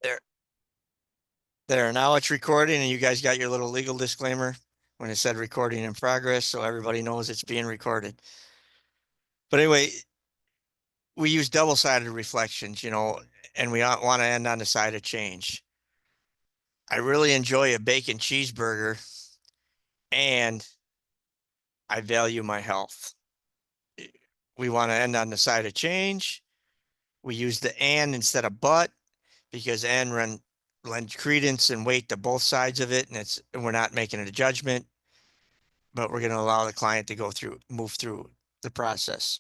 There, there. Now it's recording, and you guys got your little legal disclaimer when it said recording in progress, so everybody knows it's being recorded. But anyway, we use double-sided reflections, and we want to end on the side of change. I really enjoy a bacon cheeseburger, and I value my health. We want to end on the side of change. We use the and instead of but because and lends credence and weight to both sides of it, and we're not making a judgment, but we're going to allow the client to move through the process.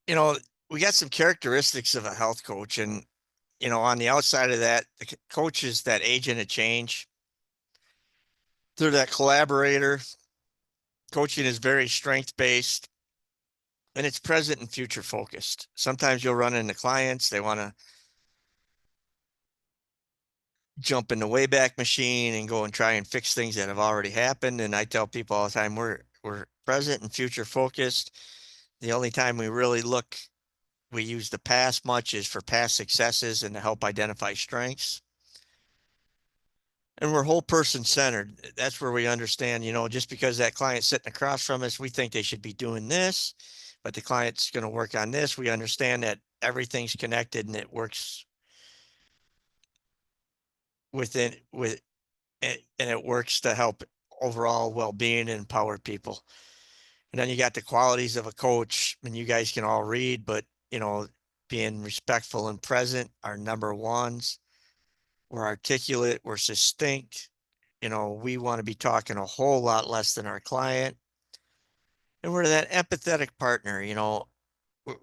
You know, we got some characteristics of a health coach, and on the outside of that, the coach is that agent of change. They're that collaborator. Coaching is very strength based and it's present and future focused. Sometimes you'll run into clients, they want to jump in the Wayback Machine and go and try and fix things that have already happened. And I tell people all the time, we're present and future focused. The only time we use the past much is for past successes and to help identify strengths. And we're whole person centered. That's where we understand, just because that client's sitting across from us, we think they should be doing this, but the client's going to work on this. We understand that everything's connected and it works with and it works to help overall well-being and empower people. And then you got the qualities of a coach, and you guys can all read, but being respectful and present are number ones. We're articulate, we're succinct. We want to be talking a whole lot less than our client. And we're that empathetic partner, we're,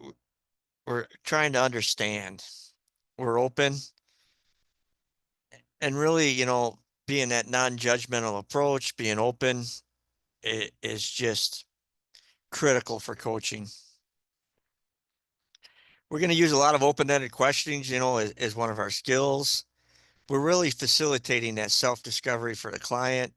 we're trying to understand. We're open and really, being that non-judgmental approach, being open is just critical for coaching. We're going to use a lot of open-ended questions, as one of our skills. We're really facilitating that self-discovery for the client.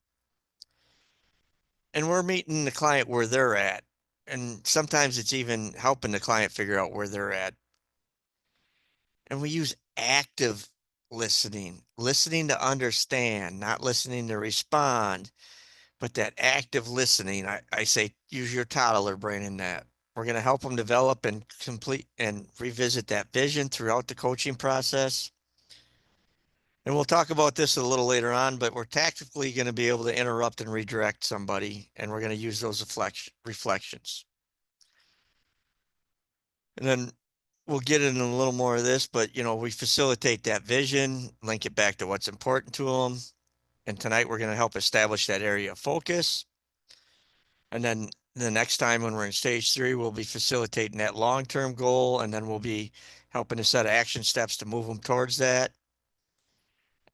And we're meeting the client where they're at. And sometimes it's even helping the client figure out where they're at. And we use active listening to understand, not listening to respond, but that active listening. I say use your toddler brain in that. We're going to help them develop and complete and revisit that vision throughout the coaching process. And we'll talk about this a little later on, but we're tactically going to be able to interrupt and redirect somebody, and we're going to use those reflections. And then we'll get into a little more of this, but we facilitate that vision, link it back to what's important to them. And tonight we're going to help establish that area of focus. And then the next time when we're in stage 3, we'll be facilitating that long-term goal, and then we'll be helping to set action steps to move them towards that.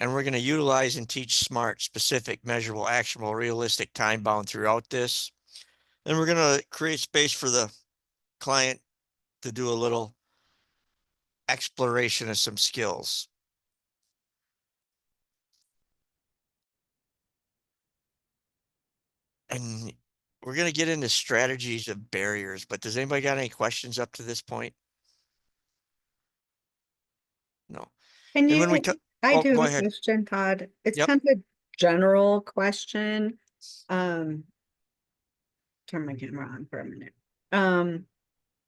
And we're going to utilize and teach SMART, specific, measurable, actionable, realistic, time-bound throughout this. And we're going to create space for the client to do a little exploration of some skills. And we're going to get into strategies of barriers, but does anybody got any questions up to this point? No. Can And when we you, I oh, do go have a ahead. question, Todd. It's Yep. kind of a general question. Um, Turn my camera on for a minute. Um,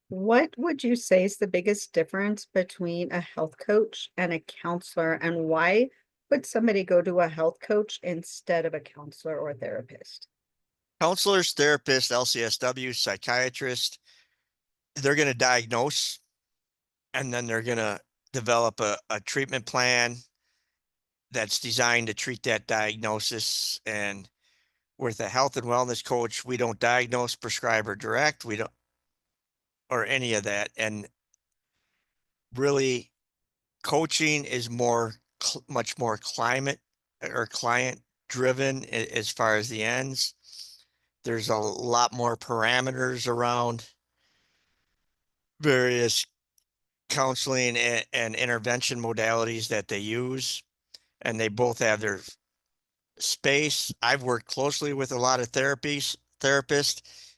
what would you say is the biggest difference between a health coach and a counselor, and why would somebody go to a health coach instead of a counselor or therapist? Counselors, therapists, LCSW, psychiatrists, they're going to diagnose and then they're going to develop a treatment plan that's designed to treat that diagnosis. And with a health and wellness coach, we don't diagnose, prescribe, or direct. We don't, or any of that. And really, coaching is much more climate or client driven as far as the ends. There's a lot more parameters around various counseling and intervention modalities that they use, and they both have their space. I've worked closely with a lot of therapists,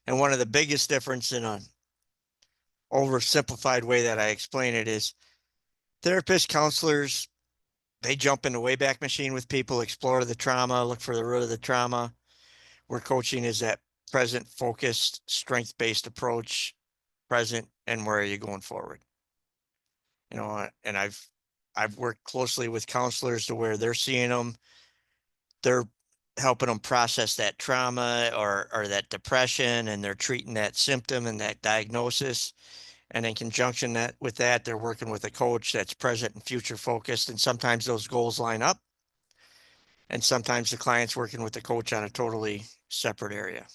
and one of the biggest difference in an oversimplified way that I explain it is Therapists, counselors, they jump in the Wayback Machine with people, explore the trauma, look for the root of the trauma. Where coaching is that present, focused, strength-based approach, present, and where are you going forward? And I've worked closely with counselors to where they're seeing them, they're helping them process that trauma or that depression, and they're treating that symptom and that diagnosis. And in conjunction with that, they're working with a coach that's present and future focused. And sometimes those goals line up. And sometimes the client's working with the coach on a totally separate area.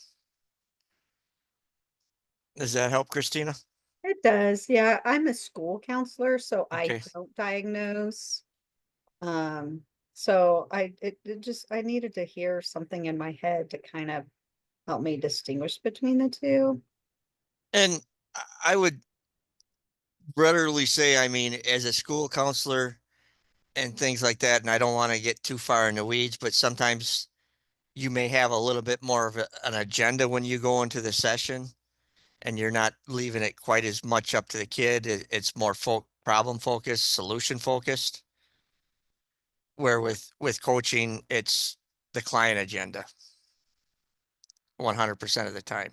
Does that help, Christina? It does. Yeah, I'm a school counselor, so I Okay. don't diagnose. So I needed to hear something in my head to kind of help me distinguish between the two. And I would readily say, I mean, as a school counselor and things like that, and I don't want to get too far in the weeds, but sometimes you may have a little bit more of an agenda when you go into the session, and you're not leaving it quite as much up to the kid. It's more problem focused, solution focused. Where with coaching, it's the client agenda 100% of the time.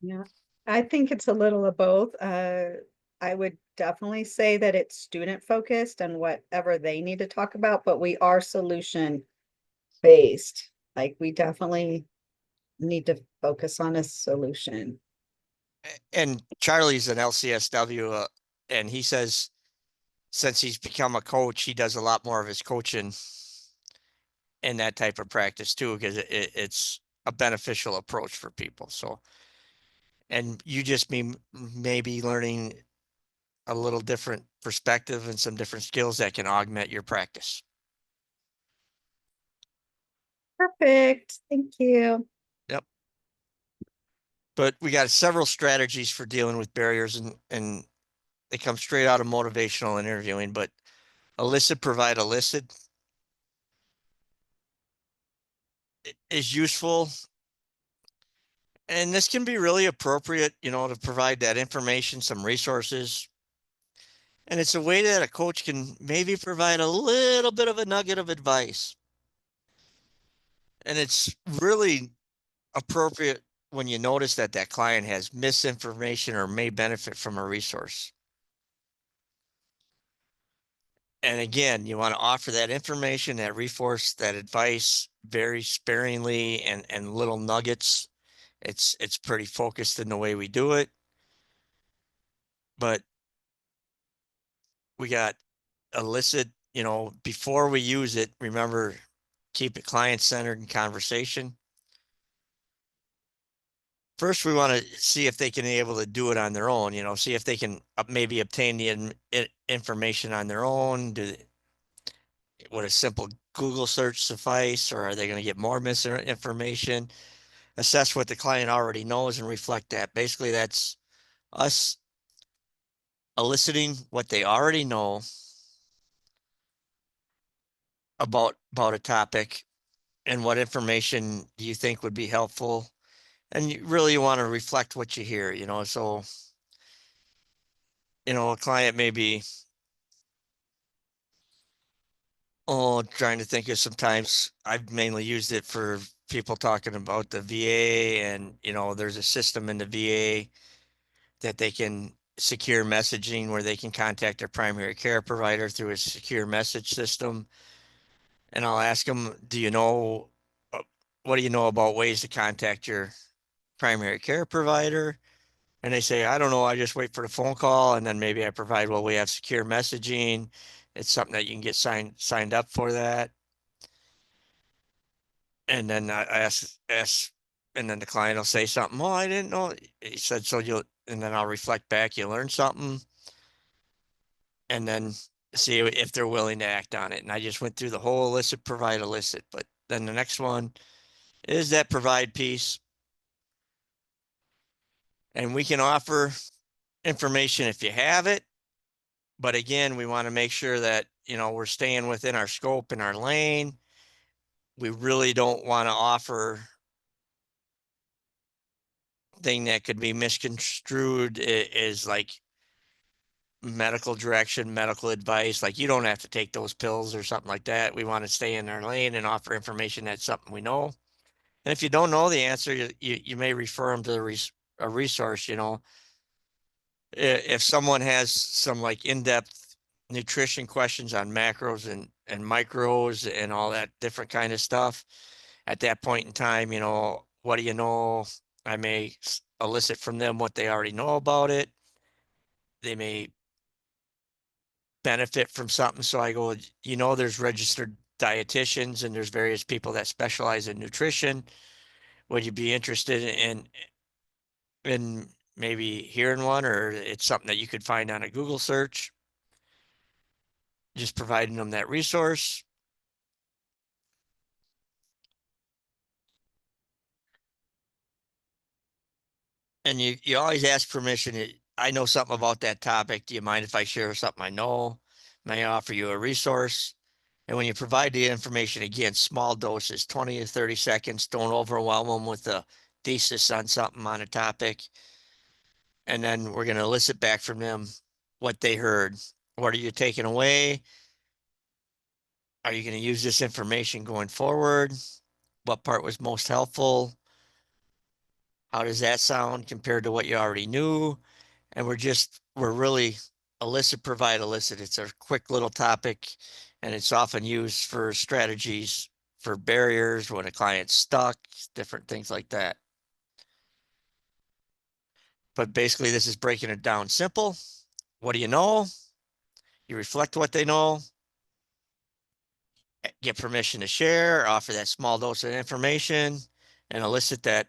Yeah, I think it's a little of both. I would definitely say that it's student focused and whatever they need to talk about, but we are solution based. Like we definitely need to focus on a solution. And Charlie's an LCSW, and he says since he's become a coach, he does a lot more of his coaching in that type of practice too, because it's a beneficial approach for people. So, and you just maybe learning a little different perspective and some different skills that can augment your practice. Perfect. Thank you. Yep. But we got several strategies for dealing with barriers, and they come straight out of motivational interviewing, but elicit, provide, elicit is useful. And this can be really appropriate, to provide that information, some resources. And it's a way that a coach can maybe provide a little bit of a nugget of advice. And it's really appropriate when you notice that that client has misinformation or may benefit from a resource. And again, you want to offer that information, that resource, that advice very sparingly and little nuggets. It's pretty focused in the way we do it. But we got elicit, before we use it, remember, keep it client centered and conversation. First, we want to see if they can be able to do it on their own, see if they can maybe obtain the information on their own. Would a simple Google search suffice, or are they going to get more misinformation? Assess what the client already knows and reflect that. Basically, that's us eliciting what they already know about a topic, and what information do you think would be helpful. And you really want to reflect what you hear, so a client may be, trying to think of, sometimes I've mainly used it for people talking about the VA, and there's a system in the VA that they can secure messaging where they can contact their primary care provider through a secure message system. And I'll ask them, uh, what do you know about ways to contact your primary care provider? And they say, I don't know, I just wait for the phone call. And then maybe I provide, well, we have secure messaging. It's something that you can get signed up for that. And then I ask, and then the client will say something. Oh, I didn't know. He said, and then I'll reflect back, you learned something, and then see if they're willing to act on it. And I just went through the whole elicit, provide, elicit. But then the next one is that provide piece. And we can offer information if you have it. But again, we want to make sure that, we're staying within our scope and our lane. We really don't want to offer thing that could be misconstrued is like medical direction, medical advice, like you don't have to take those pills or something like that. We want to stay in our lane and offer information that's something we know. And if you don't know the answer, you may refer them to a resource, If someone has some like in-depth nutrition questions on macros and micros and all that different kind of stuff, at that point in time, what do you know? I may elicit from them what they already know about it. They may benefit from something. So I go, there's registered dietitians and there's various people that specialize in nutrition. Would you be interested in maybe hearing one, or it's something that you could find on a Google search? Just providing them that resource. And you always ask permission. I know something about that topic. Do you mind if I share something I know? May I offer you a resource? And when you provide the information, again, small doses, 20 to 30 seconds. Don't overwhelm them with a thesis on something on a topic. And then we're going to elicit back from them what they heard. What are you taking away? Are you going to use this information going forward? What part was most helpful? How does that sound compared to what you already knew? And we're really elicit, provide, elicit. It's a quick little topic, and it's often used for strategies for barriers when a client's stuck, different things like that. But basically, this is breaking it down simple. What do you know? You reflect what they know, get permission to share, offer that small dose of information, and elicit that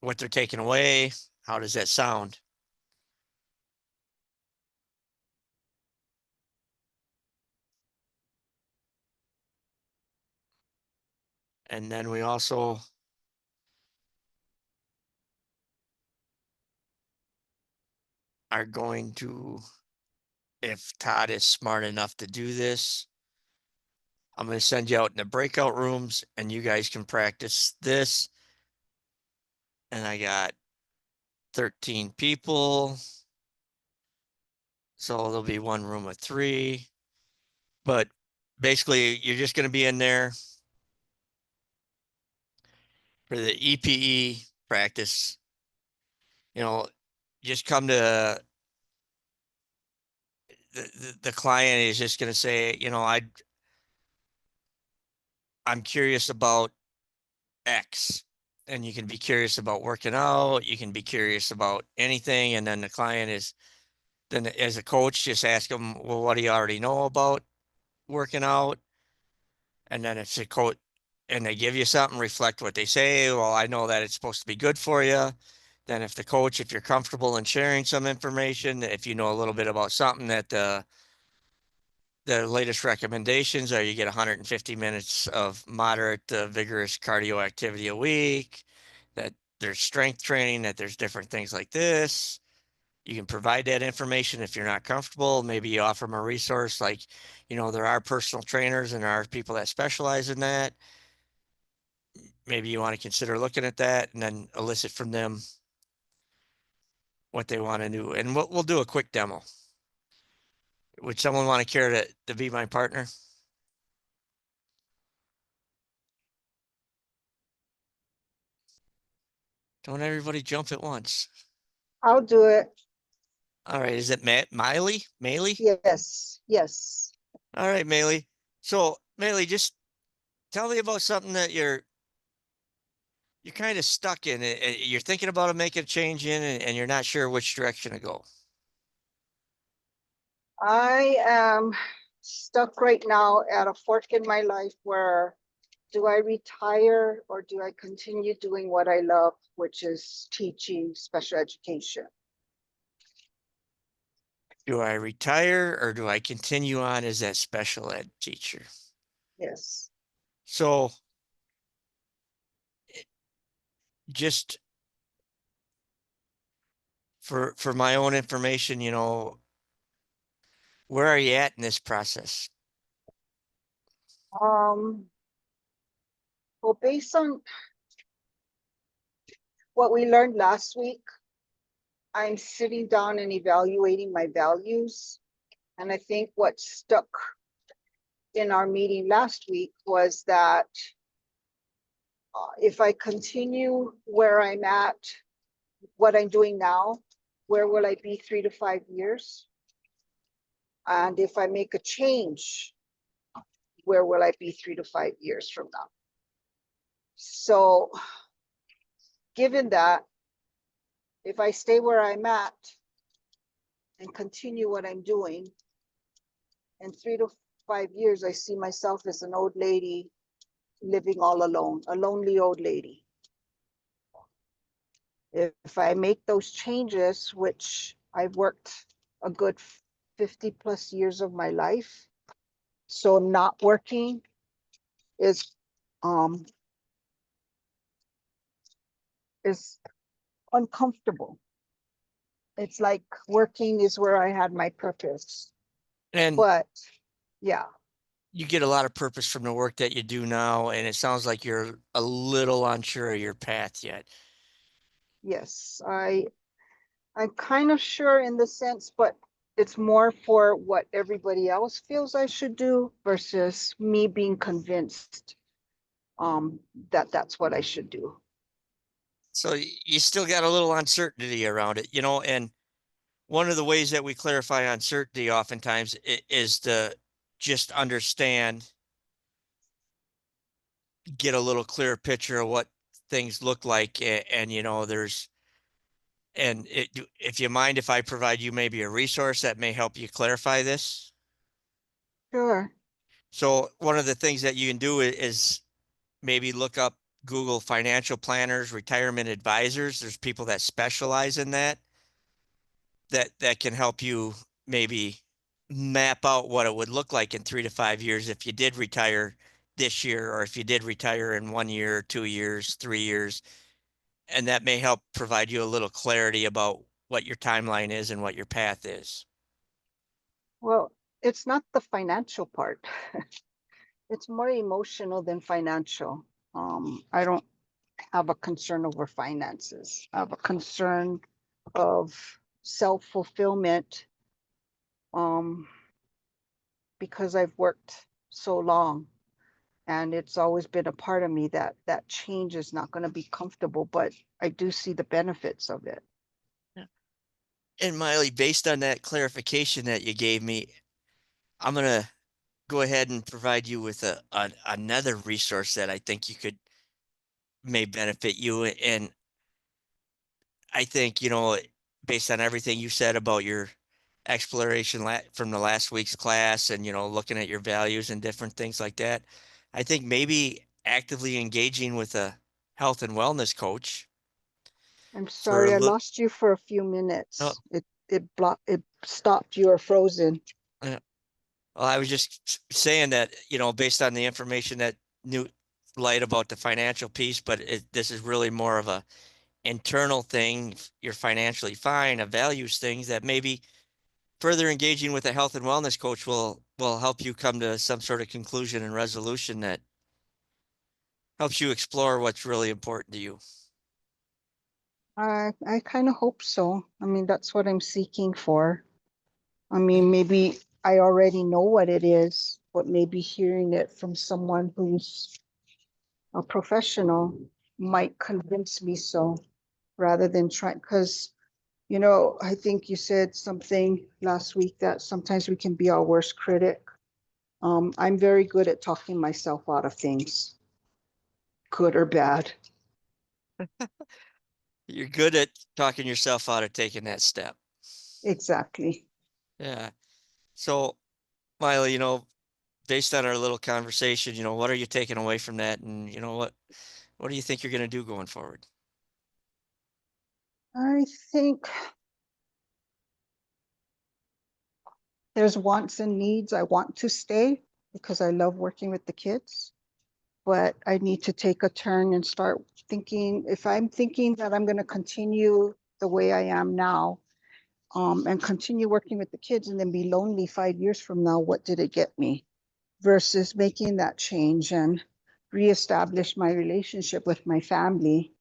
what they're taking away. How does that sound? And then we also are going to, if Todd is smart enough to do this, I'm going to send you out in the breakout rooms and you guys can practice this. And I got 13 people. So there'll be one room of 3. But basically, you're just going to be in there for the EPE practice. Just come to the client is just going to say, I'm curious about X. And you can be curious about working out. You can be curious about anything. And then the client is, then as a coach, just ask them, well, what do you already know about working out? And then if the coach, and they give you something, reflect what they say. Well, I know that it's supposed to be good for you. Then if the coach, if you're comfortable in sharing some information, if you know a little bit about something that the latest recommendations are you get 150 minutes of moderate to vigorous cardio activity a week, that there's strength training, that there's different things like this. You can provide that information if you're not comfortable. Maybe you offer them a resource like, there are personal trainers and there are people that specialize in that. Maybe you want to consider looking at that and then elicit from them what they want to do. And we'll do a quick demo. Would someone want to care to be my partner? Don't everybody jump at once. I'll do it. All right. Is it Miley? Maley? Yes, yes. All right, Maley. So, Maley, just tell me about something that you're kind of stuck in. You're thinking about making a change in, and you're not sure which direction to go. I am stuck right now at a fork in my life where do I retire or do I continue doing what I love, which is teaching special education? Do I retire or do I continue on as that special ed teacher? Yes. So, just for my own information, where are you at in this process? Well, based on what we learned last week, I'm sitting down and evaluating my values And I think what stuck in our meeting last week was that if I continue where I'm at, what I'm doing now, where will I be 3 to 5 years? And if I make a change, where will I be 3 to 5 years from now? So given that, if I stay where I'm at and continue what I'm doing, in 3 to 5 years, I see myself as an old lady living all alone, a lonely old lady. If I make those changes, which I've worked a good 50 plus years of my life, so not working is um is uncomfortable. It's like working is where I had my purpose. And But yeah, you get a lot of purpose from the work that you do now, and it sounds like you're a little unsure of your path yet. yes, I'm kind of sure in the sense, but it's more for what everybody else feels I should do versus me being convinced that that's what I should do. So you still got a little uncertainty around it, and one of the ways that we clarify uncertainty oftentimes is to just understand, get a little clearer picture of what things look like. And if you mind, if I provide you maybe a resource that may help you clarify this. Sure. So one of the things that you can do is maybe look up Google financial planners, retirement advisors. There's people that specialize in that can help you maybe map out what it would look like in 3 to 5 years if you did retire this year, or if you did retire in 1 year, 2 years, 3 years. And that may help provide you a little clarity about what your timeline is and what your path is. Well, it's not the financial part. It's more emotional than financial. I don't have a concern over finances. I have a concern of self-fulfillment because I've worked so long, and it's always been a part of me that that change is not going to be comfortable, but I do see the benefits of it. And Miley, based on that clarification that you gave me, I'm going to go ahead and provide you with another resource that I think may benefit you. And I think, based on everything you said about your exploration from the last week's class, and, looking at your values and different things like that, I think maybe actively engaging with a health and wellness coach I'm for a sorry, I little. lost you for a few minutes. It stopped, you were frozen. Well, I was just saying that, based on the information that new light about the financial piece, but this is really more of a internal thing. You're financially fine, a values things that maybe further engaging with a health and wellness coach will help you come to some sort of conclusion and resolution that helps you explore what's really important to you. I kind of hope so. I mean, that's what I'm seeking for. I mean, maybe I already know what it is, but maybe hearing it from someone who's a professional might convince me so, rather than trying, because, I think you said something last week that sometimes we can be our worst critic. I'm very good at talking myself out of things, good or bad. You're good at talking yourself out of taking that step. Exactly. Yeah. So, Miley, based on our little conversation, what are you taking away from that? And what do you think you're going to do going forward? I think there's wants and needs. I want to stay because I love working with the kids, but I need to take a turn and start thinking, if I'm thinking that I'm going to continue the way I am now, and continue working with the kids and then be lonely 5 years from now, what did it get me? Versus making that change and reestablish my relationship with my family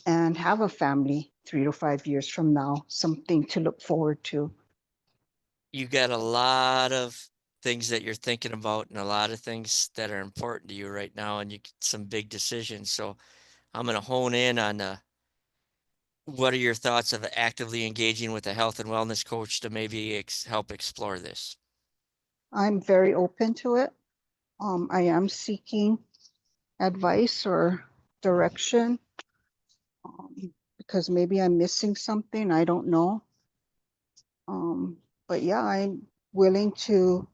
and have a family 3 to 5 years from now, something to look forward to. you got a lot of things that you're thinking about and a lot of things that are important to you right now, and you get some big decisions. So I'm gonna hone in on what are your thoughts of actively engaging with a health and wellness coach to maybe help explore this? I'm very open to it. I am seeking advice or direction, because maybe I'm missing something, I don't know. But yeah, I'm willing to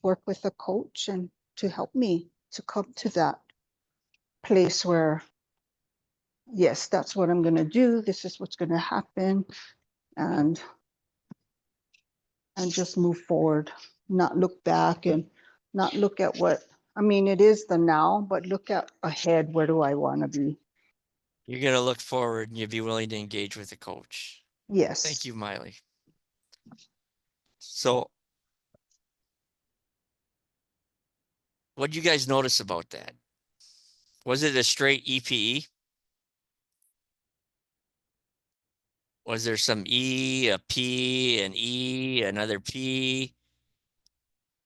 work with a coach and to help me to come to that place where, yes, that's what I'm gonna do, this is what's gonna happen, and just move forward, not look back and not look at what, I mean, it is the now, but look at ahead, where do I wanna be? You're gonna look forward and you'd be willing to engage with a coach. Yes. Thank you, Miley. So what do you guys notice about that? Was it a straight EPE? Was there some E, a P, an E, another P,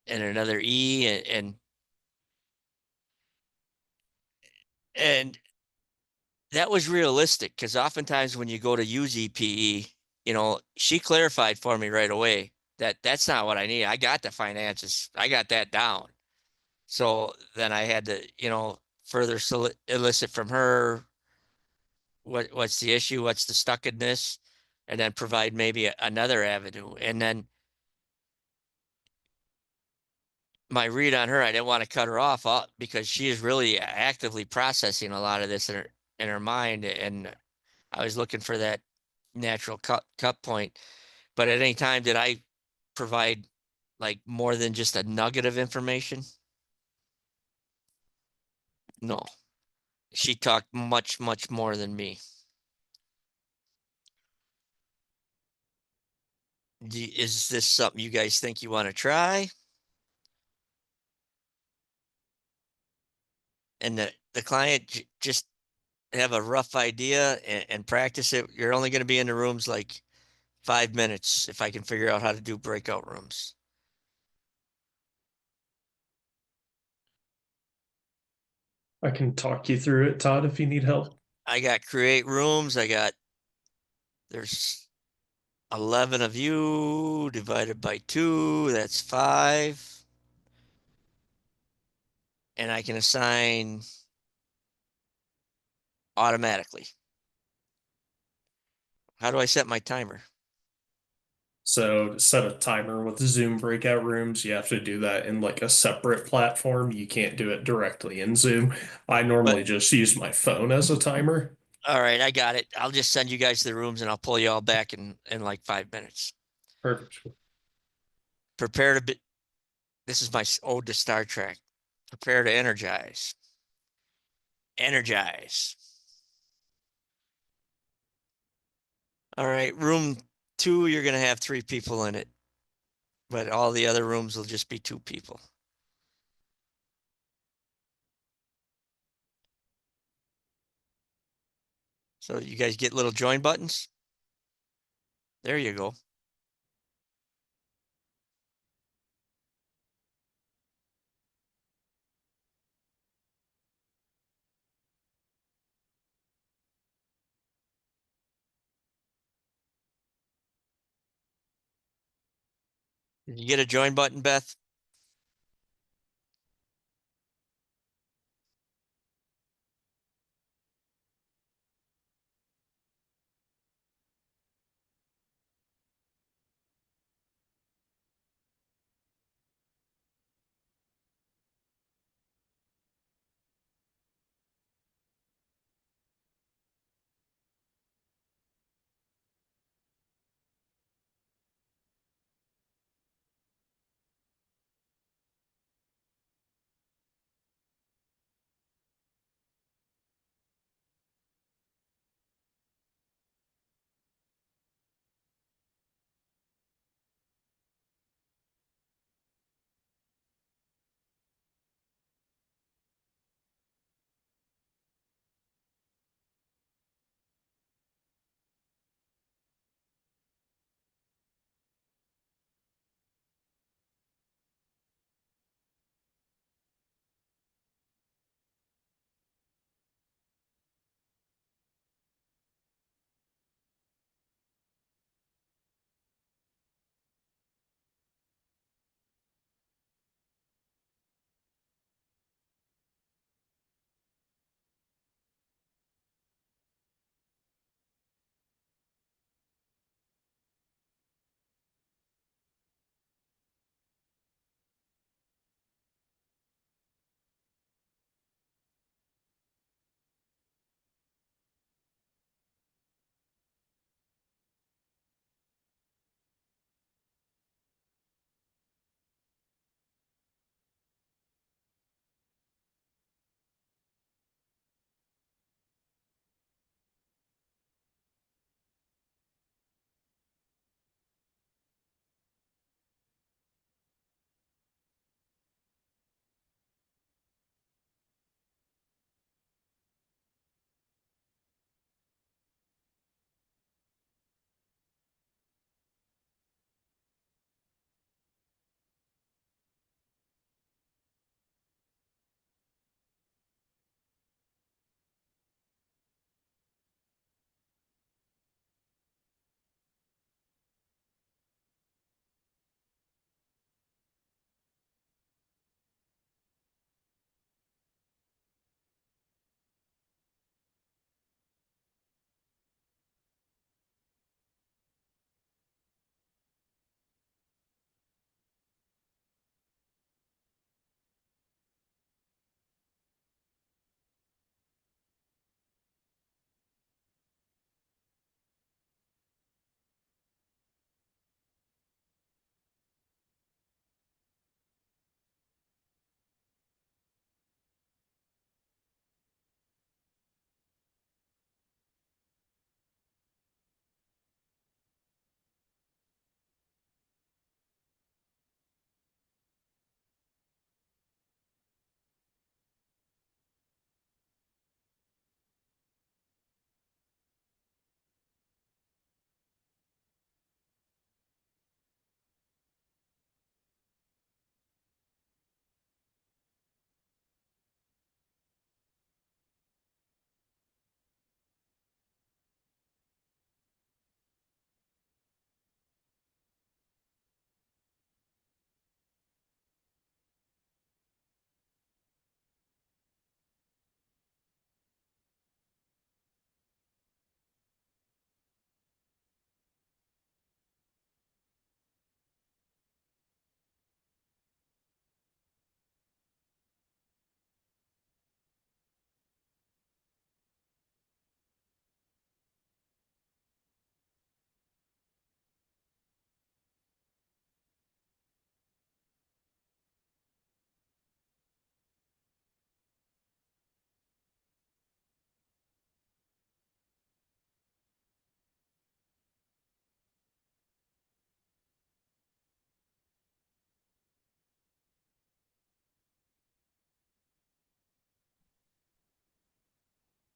and another E, and that was realistic because oftentimes when you go to use EPE, she clarified for me right away that that's not what I need. I got the finances. I got that down. So then I had to, further elicit from her what's the issue, what's the stuckedness, and then provide maybe another avenue. And then my read on her, I didn't want to cut her off because she is really actively processing a lot of this in her mind, and I was looking for that natural cut point. But at any time, did I provide like more than just a nugget of information? No, she talked much, much more than me. Is this something you guys think you want to try? And the client just have a rough idea and practice it. You're only going to be in the rooms like 5 minutes if I can figure out how to do breakout rooms. I can talk you through it, Todd, if you need help. I got create rooms. There's 11 of you divided by 2, that's 5. And I can assign automatically. How do I set my timer? So to set a timer with Zoom breakout rooms, you have to do that in like a separate platform. You can't do it directly in Zoom. I normally just use my phone as a timer. All right, I got it. I'll just send you guys the rooms and I'll pull you all back in like 5 minutes. Perfect. Prepare to be, this is my ode to Star Trek. Prepare to energize. Energize. All right, room 2, you're going to have 3 people in it, but all the other rooms will just be 2 people. So you guys get little join buttons. There you go. Did you get a join button, Beth?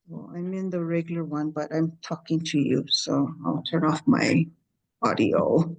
Well, I'm in the regular one, but I'm talking to you, so I'll turn off my audio.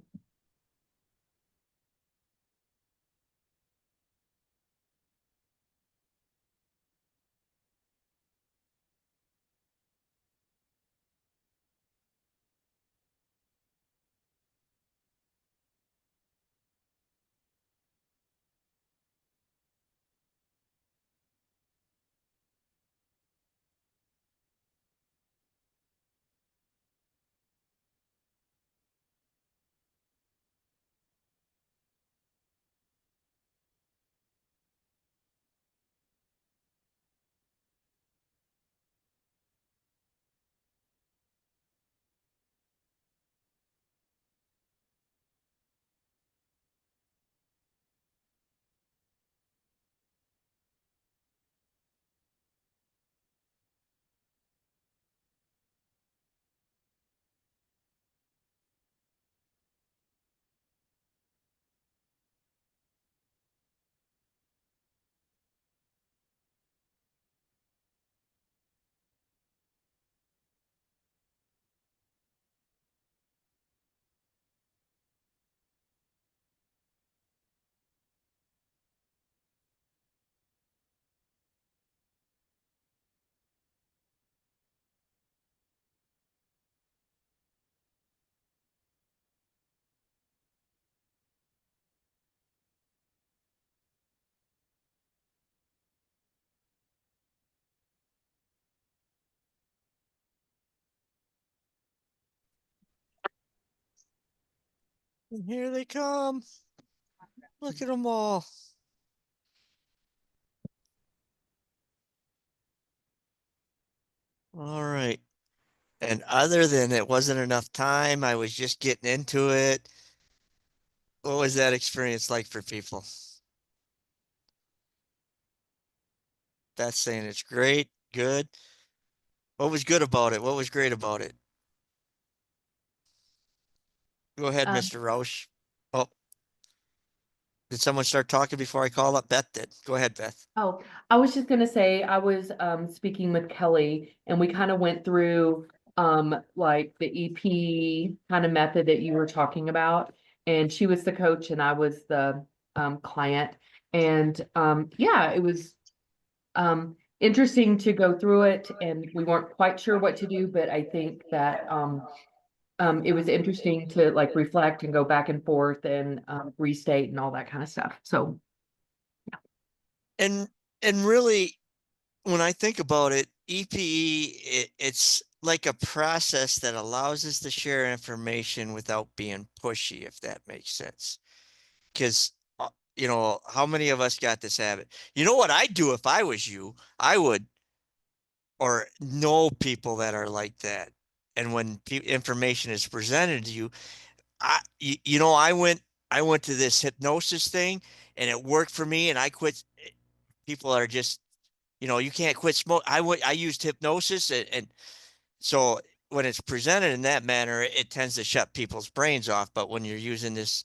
And here they come. Look at them all. All right. And other than it wasn't enough time, I was just getting into it. What was that experience like for people? That's saying it's great, good. What was good about it? What was great about it? Go ahead, Um, Mr. Roche. Oh, did someone start talking before I call up? Beth did. Go ahead, Beth. Oh, I was just gonna say, I was speaking with Kelly and we kind of went through like the EP kind of method that you were talking about. And she was the coach and I was the client. And yeah, it was interesting to go through it and we weren't quite sure what to do, but I think that it was interesting to like reflect and go back and forth and restate and all that kind of stuff. So And really, when I think about it, EPE, it's like a process that allows us to share information without being pushy, if that makes sense. Because, you know, how many of us got this habit? You know what I'd do if I was you? I would, or know people that are like that. And when information is presented to you, you know, I went to this hypnosis thing and it worked for me and I quit. People are just, you know, you can't quit smoke. I used hypnosis and so when it's presented in that manner, it tends to shut people's brains off. But when you're using this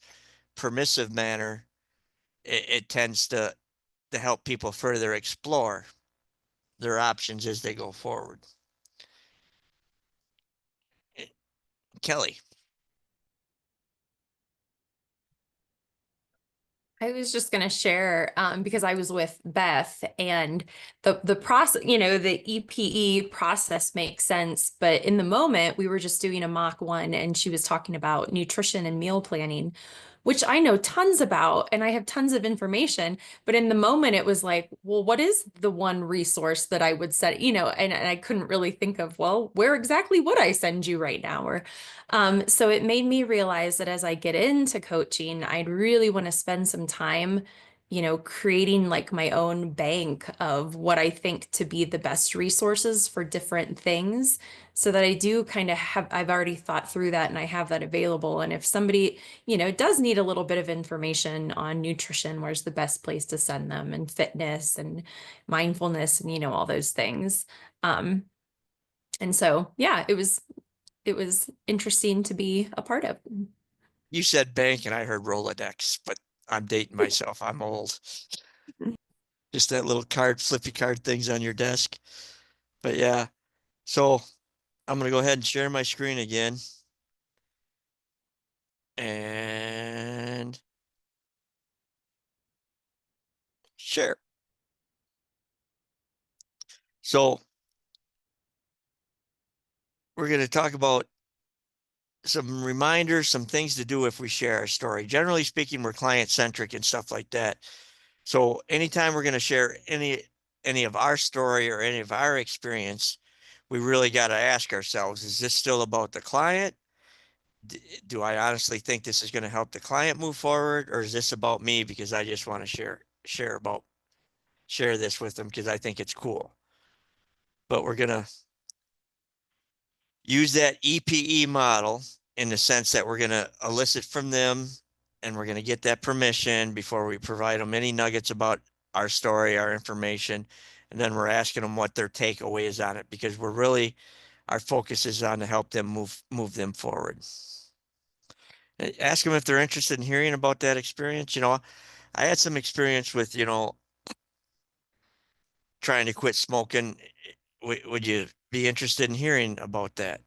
permissive manner, it tends to help people further explore their options as they go forward. Kelly. I was just going to share because I was with Beth and the process, you know, the EPE process makes sense. But in the moment, we were just doing a mock one and she was talking about nutrition and meal planning, which I know tons about and I have tons of information. But in the moment, it was like, well, what is the one resource that I would set, you know, and I couldn't really think of, well, where exactly would I send you right now? Or so it made me realize that as I get into coaching, I'd really want to spend some time, you know, creating like my own bank of what I think to be the best resources for different things so that I do kind of have, I've already thought through that and I have that available. And if somebody, you know, does need a little bit of information on nutrition, where's the best place to send them, and fitness and mindfulness and, you know, all those things. And so, yeah, it was interesting to be a part of. You said bank and I heard Rolodex, but I'm dating myself. I'm old. Just that little card, flippy card things on your desk. But yeah, So I'm gonna go ahead and share my screen again. And share. So we're going to talk about some reminders, some things to do if we share our story. Generally speaking, we're client centric and stuff like that. So anytime we're going to share any of our story or any of our experience, we really got to ask ourselves, is this still about the client? Do I honestly think this is going to help the client move forward, or is this about me because I just want to share this with them because I think it's cool? But we're going to use that EPE model in the sense that we're going to elicit from them and we're going to get that permission before we provide them any nuggets about our story, our information. And then we're asking them what their takeaway is on it, because we're really, our focus is on to help them move them forward. Ask them if they're interested in hearing about that experience. I had some experience with, trying to quit smoking. Would you be interested in hearing about that?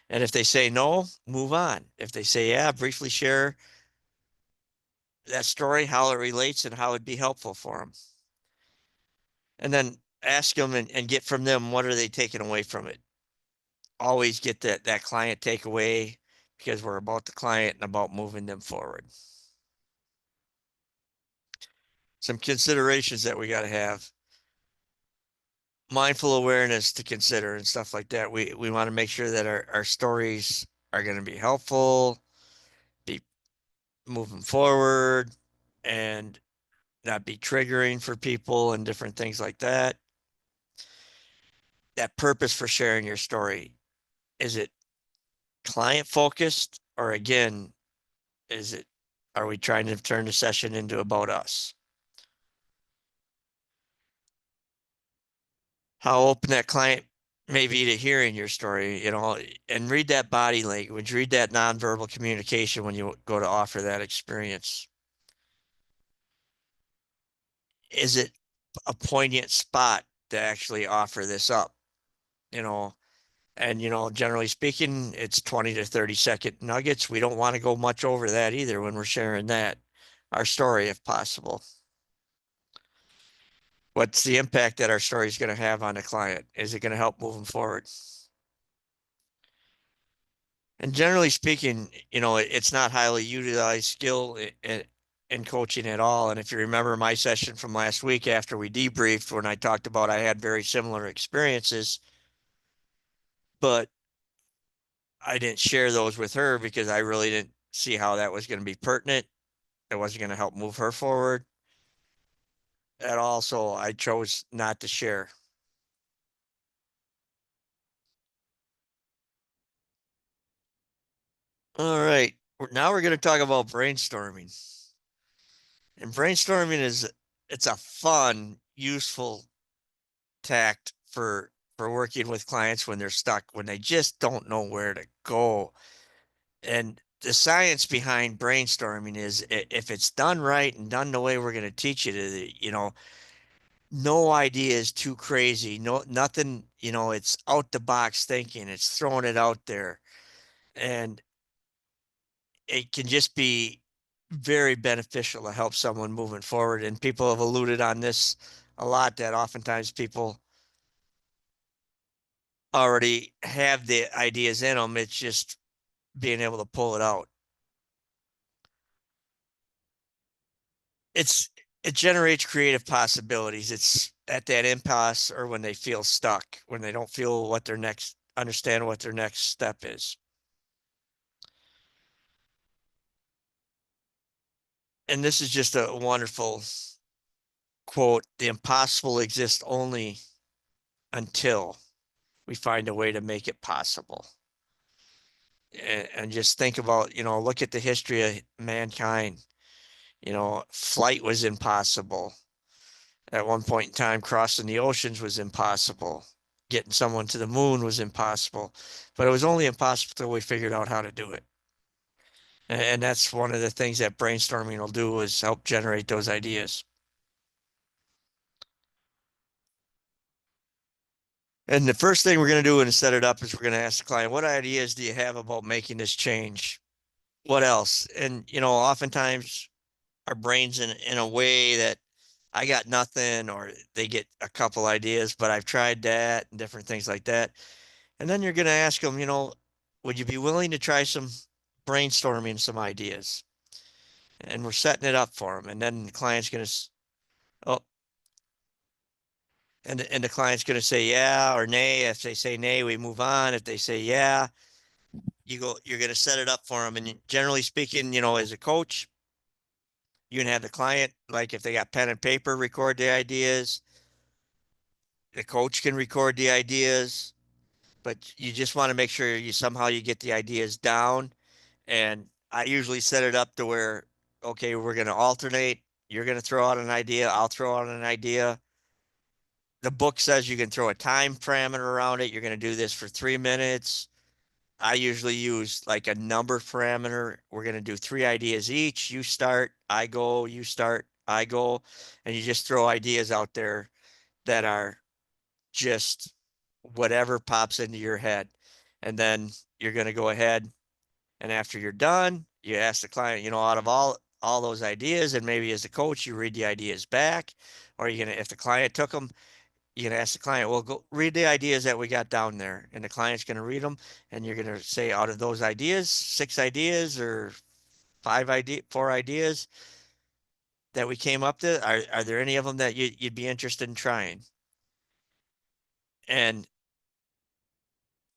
And if they say no, move on. If they say, yeah, briefly share that story, how it relates and how it'd be helpful for them. And then ask them and get from them, what are they taking away from it? Always get that client takeaway, because we're about the client and about moving them forward. Some considerations that we got to have. Mindful awareness to consider and stuff like that. We want to make sure that our stories are going to be helpful, be moving forward, and not be triggering for people and different things like that. That purpose for sharing your story, is it client focused, or again, are we trying to turn the session into about us? How open that client may be to hearing your story, and read that body language, read that nonverbal communication when you go to offer that experience. Is it a poignant spot to actually offer this up? And generally speaking, it's 20 to 30-second nuggets. We don't want to go much over that either when we're sharing our story, if possible. What's the impact that our story is going to have on the client? Is it going to help move them forward? And generally speaking, it's not highly utilized skill in coaching at all. And if you remember my session from last week after we debriefed, when I talked about I had very similar experiences, but I didn't share those with her because I really didn't see how that was going to be pertinent. It wasn't going to help move her forward at all. So I chose not to share. All right. Now we're going to talk about brainstorming. And brainstorming it's a fun, useful tact for working with clients when they're stuck, when they just don't know where to go. And the science behind brainstorming is, if it's done right and done the way we're going to teach you to, no idea is too crazy. No, nothing, it's out the box thinking, it's throwing it out there. And it can just be very beneficial to help someone moving forward. And people have alluded on this a lot, that oftentimes people already have the ideas in them. It's just being able to pull it out. It generates creative possibilities. It's at that impasse, or when they feel stuck, when they don't feel understand what their next step is. And this is just a wonderful quote: the impossible exists only until we find a way to make it possible. And just think about, look at the history of mankind. Flight was impossible. At one point in time, crossing the oceans was impossible. Getting someone to the moon was impossible. But it was only impossible until we figured out how to do it. And that's one of the things that brainstorming will do, is help generate those ideas. And the first thing we're gonna do when we set it up is we're gonna ask the client, what ideas do you have about making this change? What else? And oftentimes our brains in a way that I got nothing, or they get a couple ideas, but I've tried that and different things like that. And then you're gonna ask them, would you be willing to try some brainstorming some ideas? And we're setting it up for them. And then the client's gonna, oh, and the client's gonna say yeah or nay. If they say nay, we move on. If they say yeah, you're gonna set it up for them. And generally speaking, as a coach, you can have the client, like if they got pen and paper, record the ideas. The coach can record the ideas, but you just want to make sure you get the ideas down. And I usually set it up to where, okay, we're going to alternate. You're going to throw out an idea. I'll throw out an idea. The book says you can throw a time parameter around it. You're going to do this for 3 minutes. I usually use like a number parameter. We're going to do 3 ideas each. You start, I go, you start, I go. And you just throw ideas out there that are just whatever pops into your head. And then you're going to go ahead, and after you're done, you ask the client, out of all those ideas, and maybe as a coach, you read the ideas back, or if the client took them, you're going to ask the client, well, go read the ideas that we got down there. And the client's going to read them, and you're going to say, out of those ideas, 6 ideas or 4 ideas that we came up to, are there any of them that you'd be interested in trying? And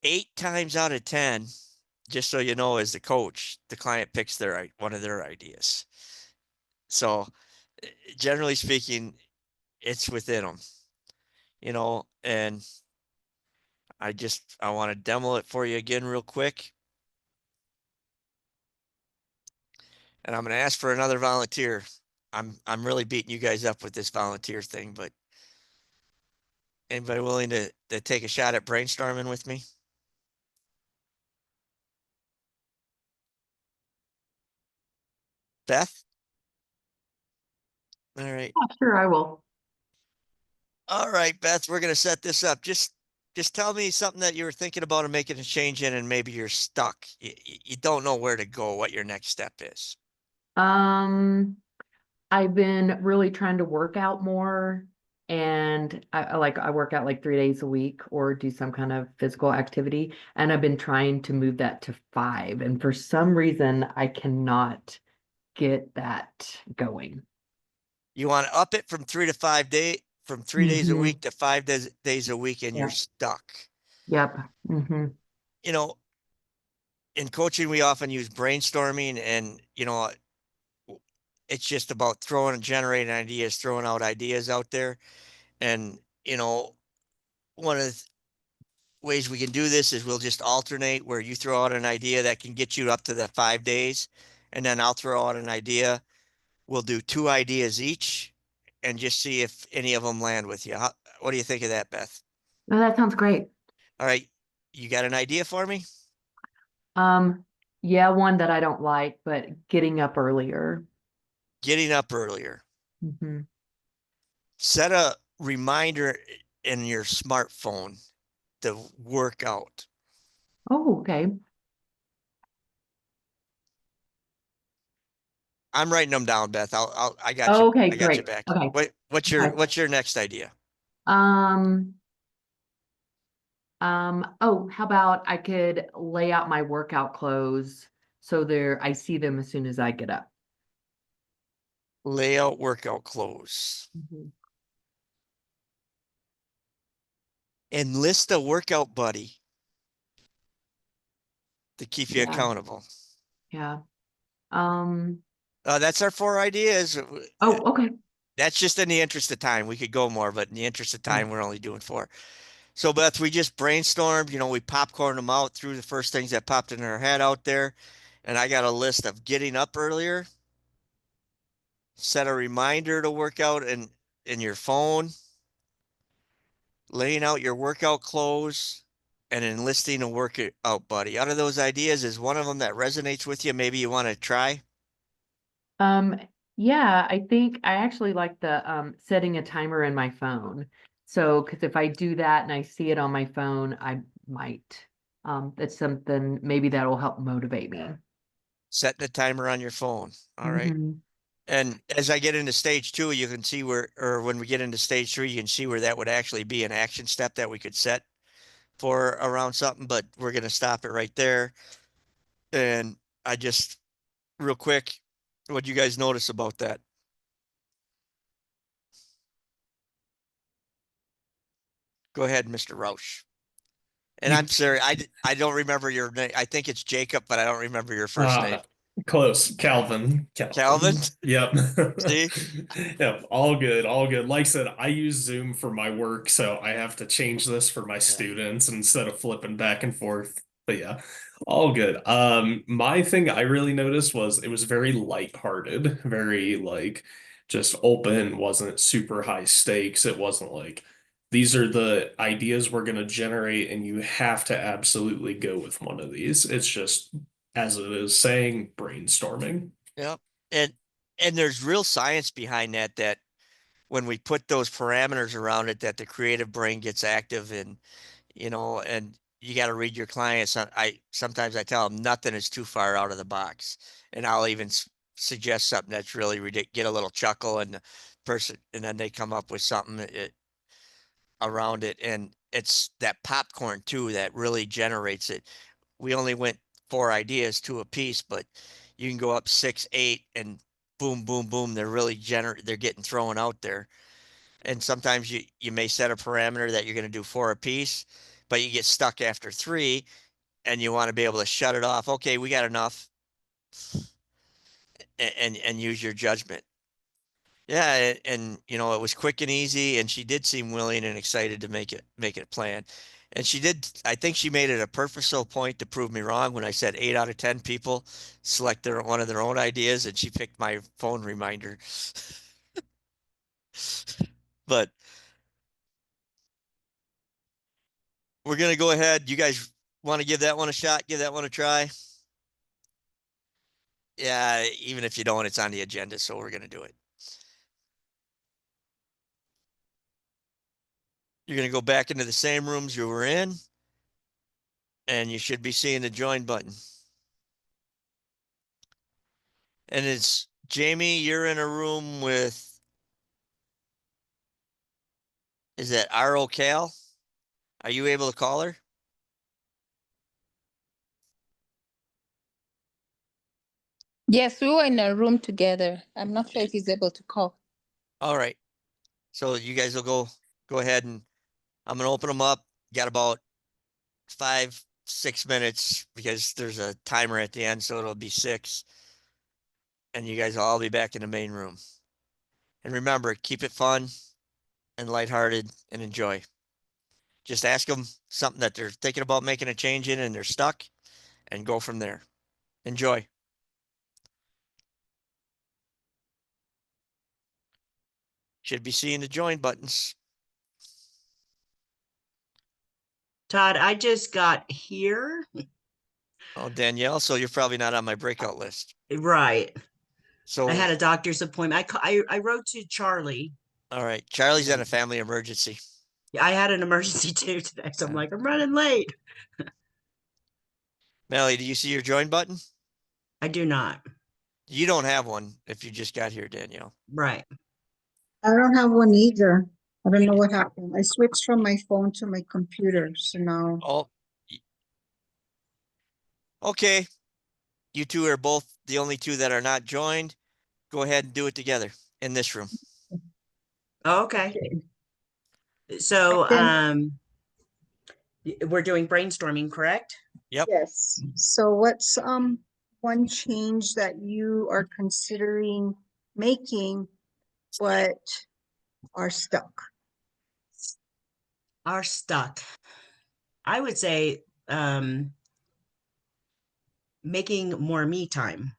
8 times out of 10, just so you know, as the coach, the client picks one of their ideas. So generally speaking, it's within them, and I want to demo it for you again real quick. And I'm going to ask for another volunteer. I'm really beating you guys up with this volunteer thing, but anybody willing to take a shot at brainstorming with me? Beth? All right. Sure, I will. All right, Beth, we're gonna set this up. Just tell me something that you were thinking about and making a change in, and maybe you're stuck. You don't know where to go, what your next step is. I've been really trying to work out more, and I work out like 3 days a week or do some kind of physical activity, and I've been trying to move that to 5, and for some reason I cannot get that going. You want to up it from 3 to 5 from 3 days a Mhm. week to 5 days a week, and Yeah. you're stuck. Yep. Mm-hmm. In coaching, we often use brainstorming, and it's just about generating ideas, throwing out ideas out there. And one of the ways we can do this is we'll just alternate, where you throw out an idea that can get you up to the 5 days, and then I'll throw out an idea. We'll do 2 ideas each and just see if any of them land with you. What do you think of that, Beth? Oh, that sounds great. All right. You got an idea for me? Yeah, one that I don't like, but getting up earlier. Getting up earlier. Mm-hmm. Set a reminder in your smartphone to work out. Oh, okay. I'm writing them down, Beth. I got Oh, you. okay, I got you great. back. Okay. What's Okay. your next idea? Oh, how about I could lay out my workout clothes so I see them as soon as I get up. Layout workout clothes. Mhm. Enlist a workout buddy to keep you Yeah. accountable. Yeah. That's our 4 ideas. Oh, okay. That's just in the interest of time. We could go more, but in the interest of Yeah. time, we're only doing 4. So Beth, we just brainstormed, we popcorned them out through the first things that popped in our head out there. And I got a list of getting up earlier, set a reminder to work out in your phone, laying out your workout clothes, and enlisting a workout buddy. Out of those ideas, is one of them that resonates with you? Maybe you want to try? Um, yeah, I think I actually like the setting a timer in my phone. So, because if I do that and I see it on my phone, I might. That's something, maybe that'll help motivate me. Setting a timer on your phone. All right. Mhm. And as I get into stage 2, you can see where, or when we get into stage 3, you can see where that would actually be an action step that we could set for around something, but we're gonna stop it right there. And I just, real quick, what'd you guys notice about that? Go ahead, Mr. Roush. And You- I'm sorry, I don't remember your name. I think it's Jacob, but I don't remember your first name. Close. Calvin. Calvin? Yep. See? Yep. All good. All good. Like I said, I use Zoom for my work, so I have to change this for my students instead of flipping back and forth. But yeah, all good. My thing I really noticed was it was very lighthearted, very like just open, wasn't super high stakes. It wasn't like these are the ideas we're going to generate and you have to absolutely go with one of these. It's just as it is saying, brainstorming. Yep. And and there's real science behind that, that when we put those parameters around it, that the creative brain gets active, and and you got to read your clients. I sometimes I tell them nothing is too far out of the box, and I'll even suggest something that's really ridiculous, get a little chuckle, and the person, and then they come up with something around it, and it's that popcorn too that really generates it. We only went 4 ideas, 2 a piece, but you can go up 6, 8, and boom, boom, boom. They're really they're getting thrown out there. And sometimes you may set a parameter that you're going to do 4 a piece, but you get stuck after 3 and you want to be able to shut it off. Okay, we got enough, and use your judgment. Yeah, and it was quick and easy, and she did seem willing and excited to make it a plan. And she did, I think she made it a purposeful point to prove me wrong when I said 8 out of 10 people select one of their own ideas, and she picked my phone reminder. But we're gonna go ahead. You guys want to give that one a shot? Give that one a try? Yeah, even if you don't, it's on the agenda, so we're gonna do it. You're gonna go back into the same rooms you were in, and you should be seeing the join button. And it's Jamie, you're in a room with, is that RO Cal? Are you able to call her? Yes, we were in a room together. I'm not sure if he's able to call. All right. So you guys will go ahead, and I'm gonna open them up. Got about 5, 6 minutes because there's a timer at the end, so it'll be 6. And you guys will all be back in the main room. And remember, keep it fun and lighthearted and enjoy. Just ask them something that they're thinking about making a change in and they're stuck, and go from there. Enjoy. Should be seeing the join buttons. Todd, I just got here. Oh, Danielle, so you're probably not on my breakout list. Right. So, I had a doctor's appointment. I wrote to Charlie. all right, Charlie's in a family emergency. I had an emergency too today, so I'm like, I'm running late. Melly, do you see your join button? I do not. You don't have one if you just got here, Danielle. Right. I don't have one either. I don't know what happened. I switched from my phone to my computer, so now. Oh. Okay. You two are both the only two that are not joined. Go ahead and do it together in this room. Okay. So, we're doing brainstorming, correct? Yep. Yes. So what's one change that you are considering making but are stuck? Are stuck. I would say making more me time.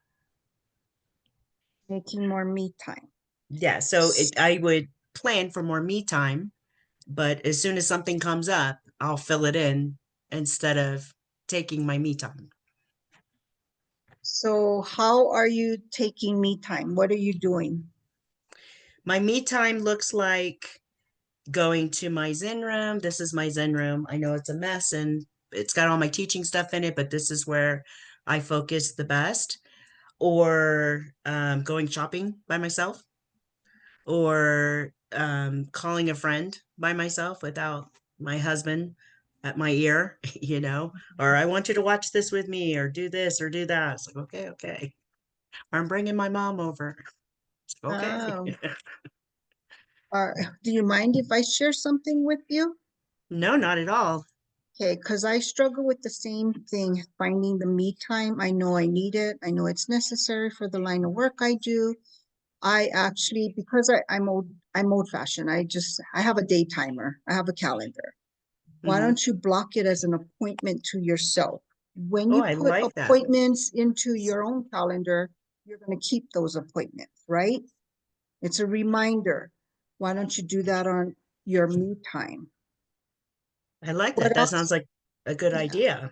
Making more me time. Yeah, so I would plan for more me time, but as soon as something comes up, I'll fill it in instead of taking my me time. So how are you taking me time? What are you doing? My me time looks like going to my Zen room. This is my Zen room. I know it's a mess and it's got all my teaching stuff in it, but this is where I focus the best. Or going shopping by myself, or calling a friend by myself without my husband at my ear, or I want you to watch this with me, or do this or do that. It's like, okay, okay. Or I'm bringing my mom over. It's like, okay. Oh. Do you mind if I share something with you? No, not at all. Okay, because I struggle with the same thing, finding the me time. I know I need it. I know it's necessary for the line of work I do. I actually, because I'm old fashioned. I have a day timer. I have a calendar. Why Mhm. don't you block it as an appointment to yourself? When Oh, you I put like that. appointments into your own calendar, you're going to keep those appointments, right? It's a reminder. Why don't you do that on your me time? I like that. What That sounds else? like a good Yeah. idea.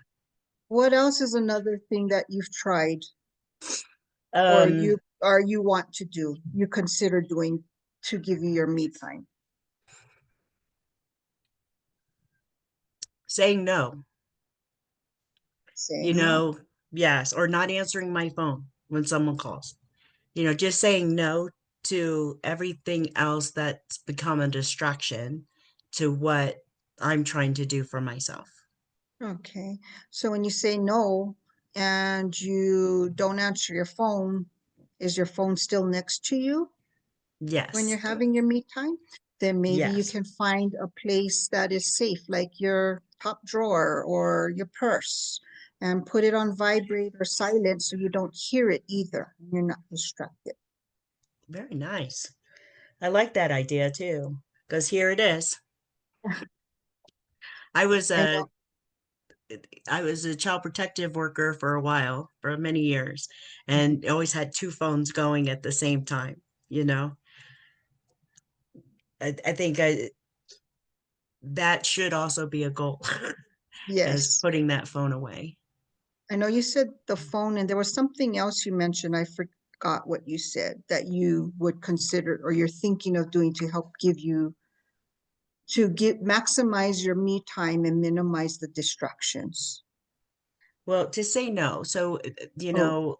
What else is another thing that you've tried or Um, you want to do, you consider doing to give you your me time? saying no, Saying no. yes, or not answering my phone when someone calls. Just saying no to everything else that's become a distraction to what I'm trying to do for myself. Okay, so when you say no and you don't answer your phone, is your phone still next to you when you're Yes. having your me time? Then maybe you Yes. can find a place that is safe, like your top drawer or your purse, and put it on vibrate or silent so you don't hear it either. And you're not distracted. Very nice. I like that idea too, because here it is. I was I a know. I was a child protective worker for a while, for many years, and always had two phones going at the same time, you know. I think that should also be a goal, is Yes. putting that phone away. I know you said the phone, and there was something else you mentioned. I forgot what you said that you would consider or you're thinking of doing to help maximize your me time and minimize the distractions. Well, to say no. So, Oh,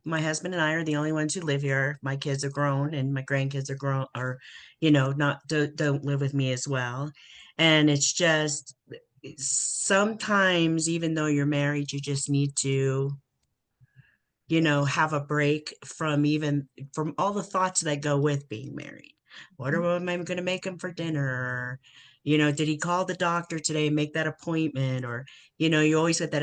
my husband and I are the only ones who live here. My kids are grown and my grandkids are grown, or, not don't live with me as well. And it's just sometimes, even though you're married, you just need to, have a break from all the thoughts that go with being married. What am I going to make him for dinner? Or, did he call the doctor today and make that appointment? Or, you always get that.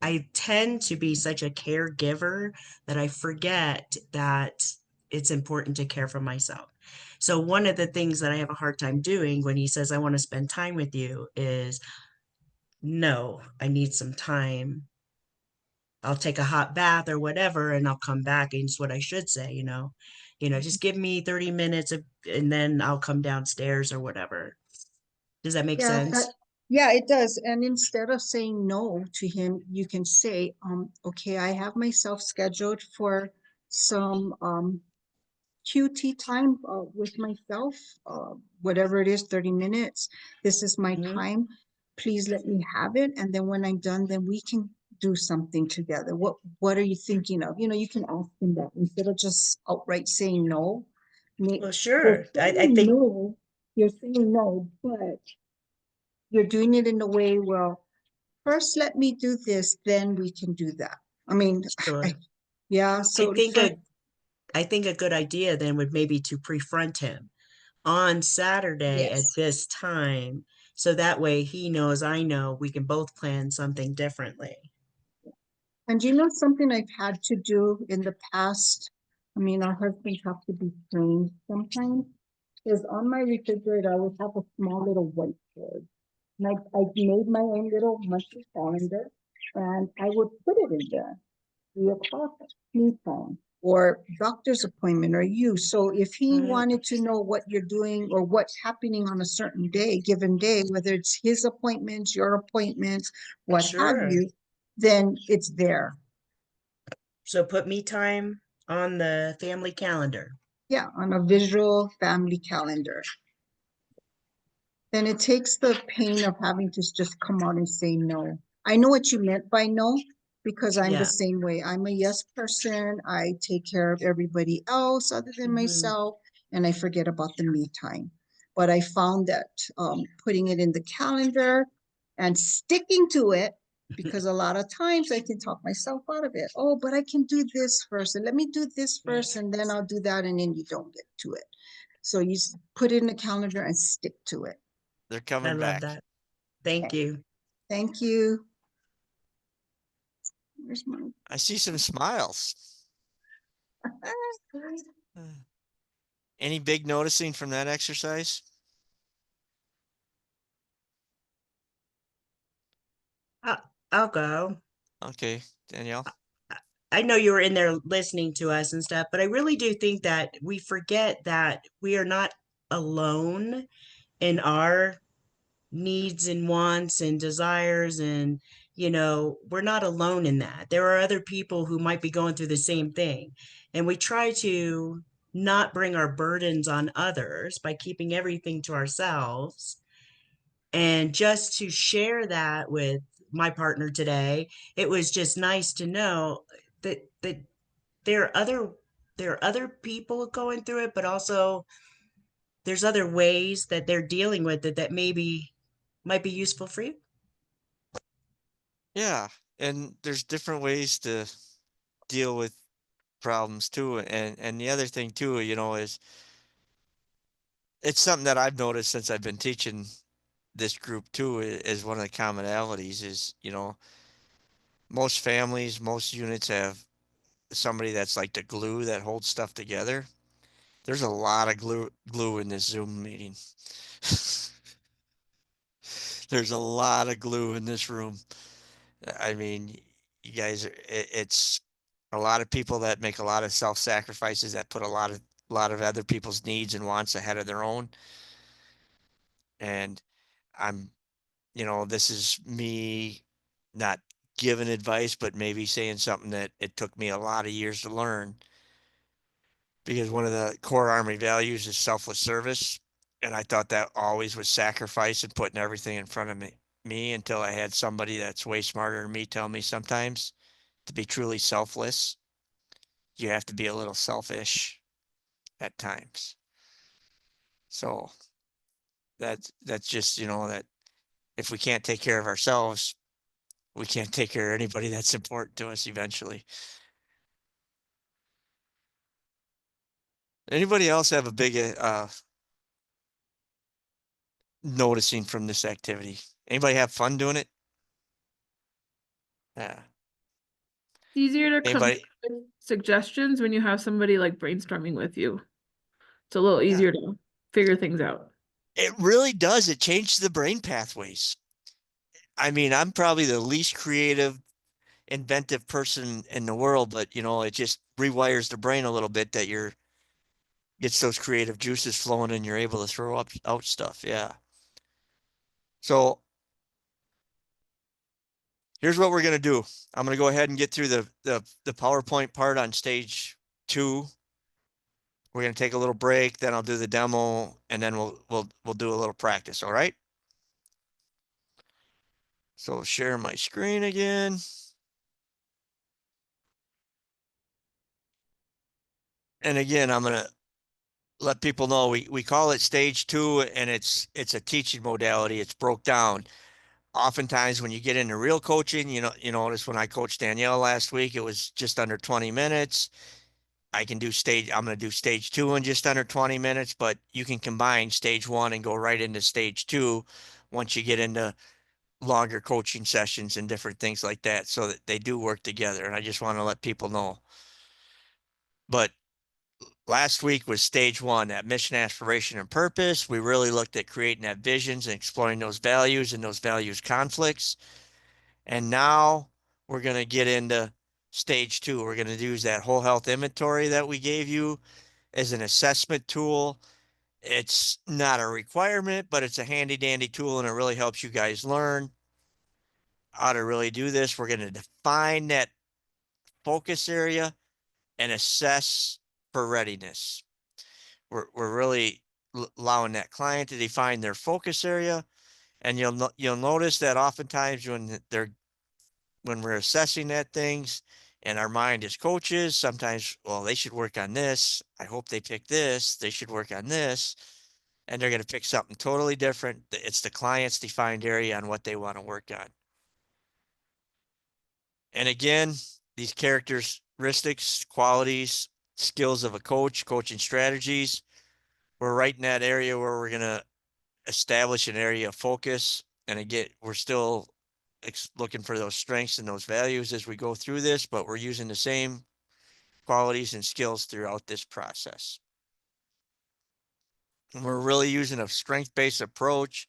I tend to be such a caregiver that I forget that it's important to care for myself. So one of the things that I have a hard time doing when he says, I want to spend time with you, is no, I need some time. I'll take a hot bath or whatever, and I'll come back. And it's what I should say, just give me 30 minutes and then I'll come downstairs or whatever. Does that make yeah, sense? yeah, it does. And instead of saying no to him, you can say, okay, I have myself scheduled for some QT time with myself, whatever it is, 30 minutes. This is my Mhm. time. Please let me have it. And then when I'm done, then we can do something together. What are you thinking of? You can ask him that instead of just outright saying no. Well, You're sure. I saying think, no, you're saying no, but you're doing it in a way, well, first let me do this, then we can do that. I mean, sure. yeah, I so think first, a I think a good idea then would maybe to pre-front him on Saturday at yes. this time. So that way he knows, I know, we can both plan something differently. And something I've had to do in the past? I mean, our husbands have to be trained sometimes. Is on my refrigerator, I would have a small little whiteboard. And I made my own little monthly calendar, and I would put it in there. 3 o'clock, me time, or doctor's appointment, or you. So if he Mhm. wanted to know what you're doing or what's happening on a certain day, given day, whether it's his appointments, your appointments, what have Sure. you, then it's there. So put me time on the family calendar. Yeah, on a visual family calendar. Then it takes the pain of having to just come out and say no. I know what you meant by no, because I'm Yeah. the same way. I'm a yes person. I take care of everybody else other than Mhm. myself, and I forget about the me time. But I found that putting it in the calendar and sticking to it, because a lot of times I can talk myself out of it. Oh, but I can do this first, and let me do this first, and then I'll do that, and then you don't get to it. So you put it in the calendar and stick to it. They're I coming love back. that. Thank you. Thank you. Where's my? I see some smiles. Any big noticing from that exercise? I'll go. Okay, Danielle. I know you were in there listening to us and stuff, but I really do think that we forget that we are not alone in our needs and wants and desires. And, we're not alone in that. There are other people who might be going through the same thing. And we try to not bring our burdens on others by keeping everything to ourselves. And just to share that with my partner today, it was just nice to know that there are other people going through it, but also there's other ways that they're dealing with it that maybe might be useful for you. Yeah, and there's different ways to deal with problems too. And the other thing too, is it's something that I've noticed since I've been teaching this group too, is one of the commonalities is, most families, most units have somebody that's like the glue that holds stuff together. There's a lot of glue in this Zoom meeting. There's a lot of glue in this room. I mean, you guys, it's a lot of people that make a lot of self-sacrifices that put a lot of other people's needs and wants ahead of their own. And I'm, this is me not giving advice, but maybe saying something that it took me a lot of years to learn. Because one of the core Army values is selfless service. And I thought that always was sacrifice and putting everything in front of me until I had somebody that's way smarter than me tell me sometimes to be truly selfless, you have to be a little selfish at times. So that's just, that if we can't take care of ourselves, we can't take care of anybody that's important to us eventually. Anybody else have a big noticing from this activity? Anybody have fun doing it? Yeah. Easier to come Anybody? with suggestions when you have somebody like brainstorming with you. It's a little easier to figure things out. It really does. It changes the brain pathways. I mean, I'm probably the least creative, inventive person in the world, but it just rewires the brain a little bit that gets those creative juices flowing and you're able to throw out stuff. Yeah. So here's what we're gonna do. I'm gonna go ahead and get through the PowerPoint part on stage 2. We're gonna take a little break, then I'll do the demo, and then we'll do a little practice. All right. So share my screen again. And again, I'm gonna let people know we call it stage 2, and it's a teaching modality. It's broke down. Oftentimes when you get into real coaching, you notice when I coached Danielle last week, it was just under 20 minutes. I'm going to do stage 2 in just under 20 minutes, but you can combine stage 1 and go right into stage 2 once you get into longer coaching sessions and different things like that, so that they do work together. And I just want to let people know. But last week was stage 1, that mission, aspiration, and purpose. We really looked at creating that visions and exploring those values and those values conflicts. And now we're going to get into stage 2. We're going to use that whole health inventory that we gave you as an assessment tool. It's not a requirement, but it's a handy dandy tool, and it really helps you guys learn how to really do this. We're going to define that focus area and assess for readiness. we're really allowing that client to define their focus area. And you'll notice that oftentimes when we're assessing that things and our mind as coaches, sometimes, well, they should work on this. I hope they pick this. They should work on this. And they're going to pick something totally different. It's the client's defined area on what they want to work on. And again, these characteristics, qualities, skills of a coach, coaching strategies, we're right in that area where we're going to establish an area of focus. And again, we're still looking for those strengths and those values as we go through this, but we're using the same qualities and skills throughout this process. And we're really using a strength-based approach.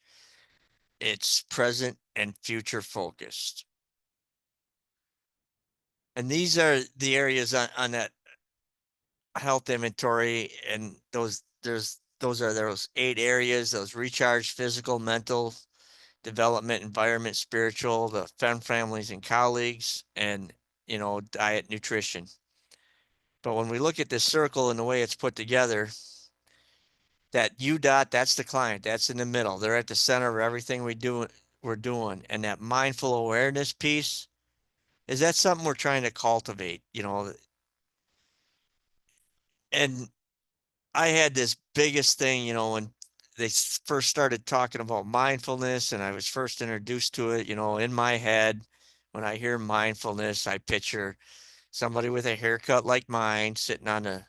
It's present and future focused. And these are the areas on that health inventory, and those are those 8 areas, those recharge, physical, mental, development, environment, spiritual, the families and colleagues, and diet, nutrition. But when we look at this circle and the way it's put together, that UDOT, that's the client, that's in the middle. They're at the center of everything we're doing. And that mindful awareness piece, is that something we're trying to cultivate, and I had this biggest thing, when they first started talking about mindfulness and I was first introduced to it, in my head, when I hear mindfulness, I picture somebody with a haircut like mine sitting on the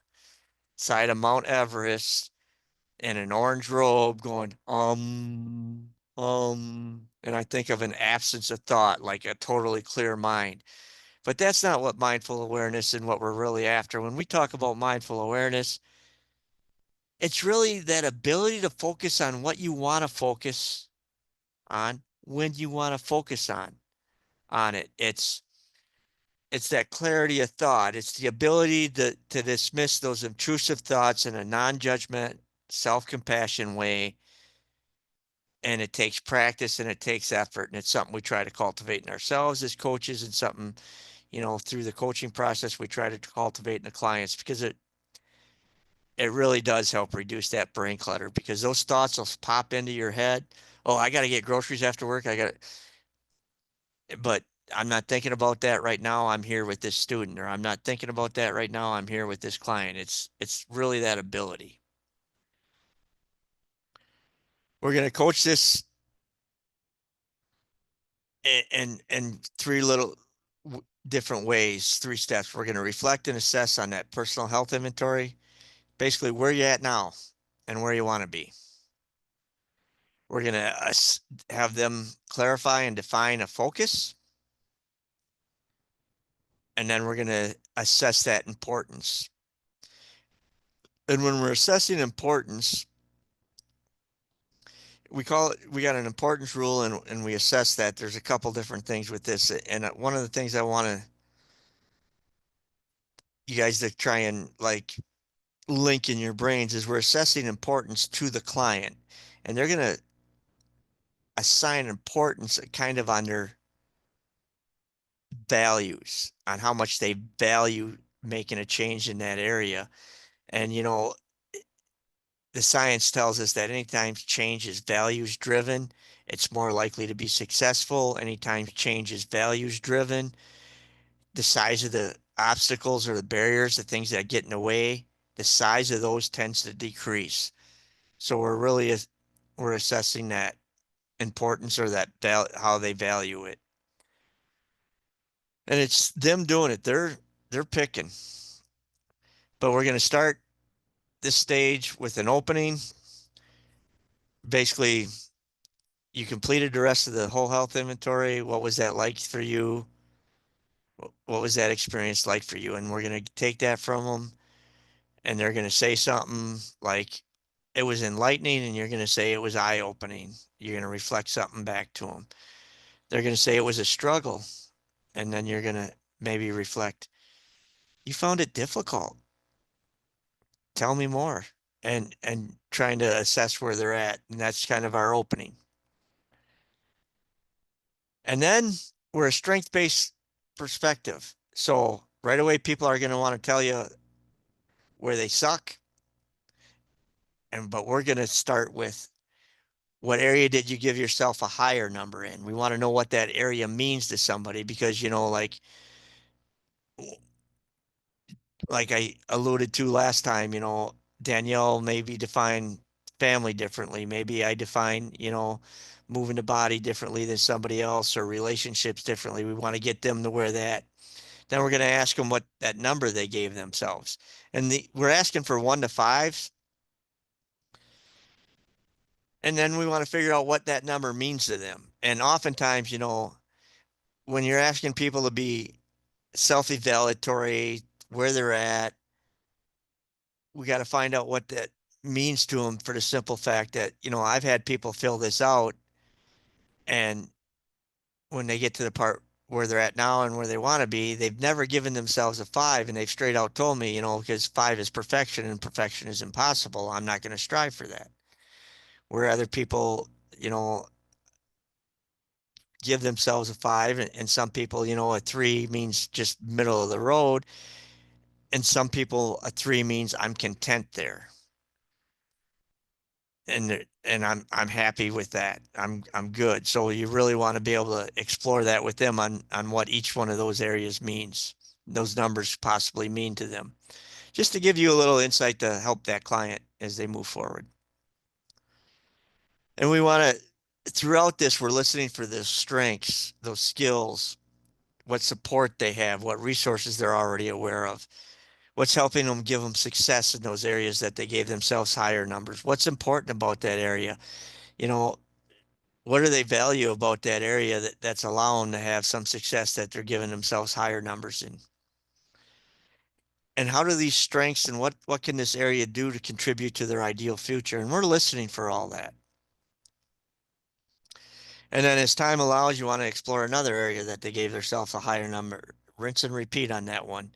side of Mount Everest in an orange robe going, and I think of an absence of thought, like a totally clear mind. But that's not what mindful awareness and what we're really after. When we talk about mindful awareness, it's really that ability to focus on what you want to focus on when you want to focus on it. It's that clarity of thought. It's the ability to dismiss those intrusive thoughts in a non-judgment, self-compassion way. And it takes practice and it takes effort. And it's something we try to cultivate in ourselves as coaches, and something, through the coaching process, we try to cultivate in the clients, because it really does help reduce that brain clutter, because those thoughts will pop into your head. Oh, I got to get groceries after work. But I'm not thinking about that right now. I'm here with this student, or I'm not thinking about that right now. I'm here with this client. It's really that ability. We're going to coach this in 3 little different ways, 3 steps. We're going to reflect and assess on that personal health inventory, basically where you're at now and where you want to be. We're going to have them clarify and define a focus. And then we're going to assess that importance. And when we're assessing importance, we got an importance rule, and we assess that. There's a couple different things with this. And one of the things I want you guys to try and link in your brains is we're assessing importance to the client, and they're going to assign importance kind of on their values, on how much they value making a change in that area. And, the science tells us that anytime change is values driven, it's more likely to be successful. Anytime change is values driven, the size of the obstacles or the barriers, the things that get in the way, the size of those tends to decrease. So we're assessing that importance, or that how they value it. And it's them doing it. They're picking. But we're going to start this stage with an opening. Basically, you completed the rest of the whole health inventory. What was that like for you? What was that experience like for you? And we're going to take that from them, and they're going to say something like, it was enlightening, and you're going to say it was eye-opening. You're going to reflect something back to them. They're going to say it was a struggle, and then you're going to maybe reflect, you found it difficult. Tell me more. And trying to assess where they're at. And that's kind of our opening. And then we're a strength-based perspective. So right away, people are going to want to tell you where they suck. but we're going to start with what area did you give yourself a higher number in? We want to know what that area means to somebody because, like I alluded to last time, Danielle maybe define family differently. Maybe I define, moving the body differently than somebody else or relationships differently. We want to get them to where that. Then we're going to ask them what that number they gave themselves. And we're asking for 1 to 5. And then we want to figure out what that number means to them. And oftentimes, when you're asking people to be self-evaluatory, where they're at, we got to find out what that means to them for the simple fact that, I've had people fill this out and when they get to the part where they're at now and where they want to be, they've never given themselves a 5 and they've straight out told me, because 5 is perfection and perfection is impossible. I'm not going to strive for that. Where other people, give themselves a 5 and some people, a 3 means just middle of the road. And some people, a 3 means I'm content there. And I'm happy with that. I'm good. So you really want to be able to explore that with them on what each one of those areas means, those numbers possibly mean to them, just to give you a little insight to help that client as they move forward. And we want to, throughout this, we're listening for those strengths, those skills, what support they have, what resources they're already aware of, what's helping them give them success in those areas that they gave themselves higher numbers, what's important about that area, what do they value about that area that's allowing them to have some success that they're giving themselves higher numbers in. And how do these strengths and what can this area do to contribute to their ideal future? And we're listening for all that. And then as time allows, you want to explore another area that they gave themselves a higher number. Rinse and repeat on that one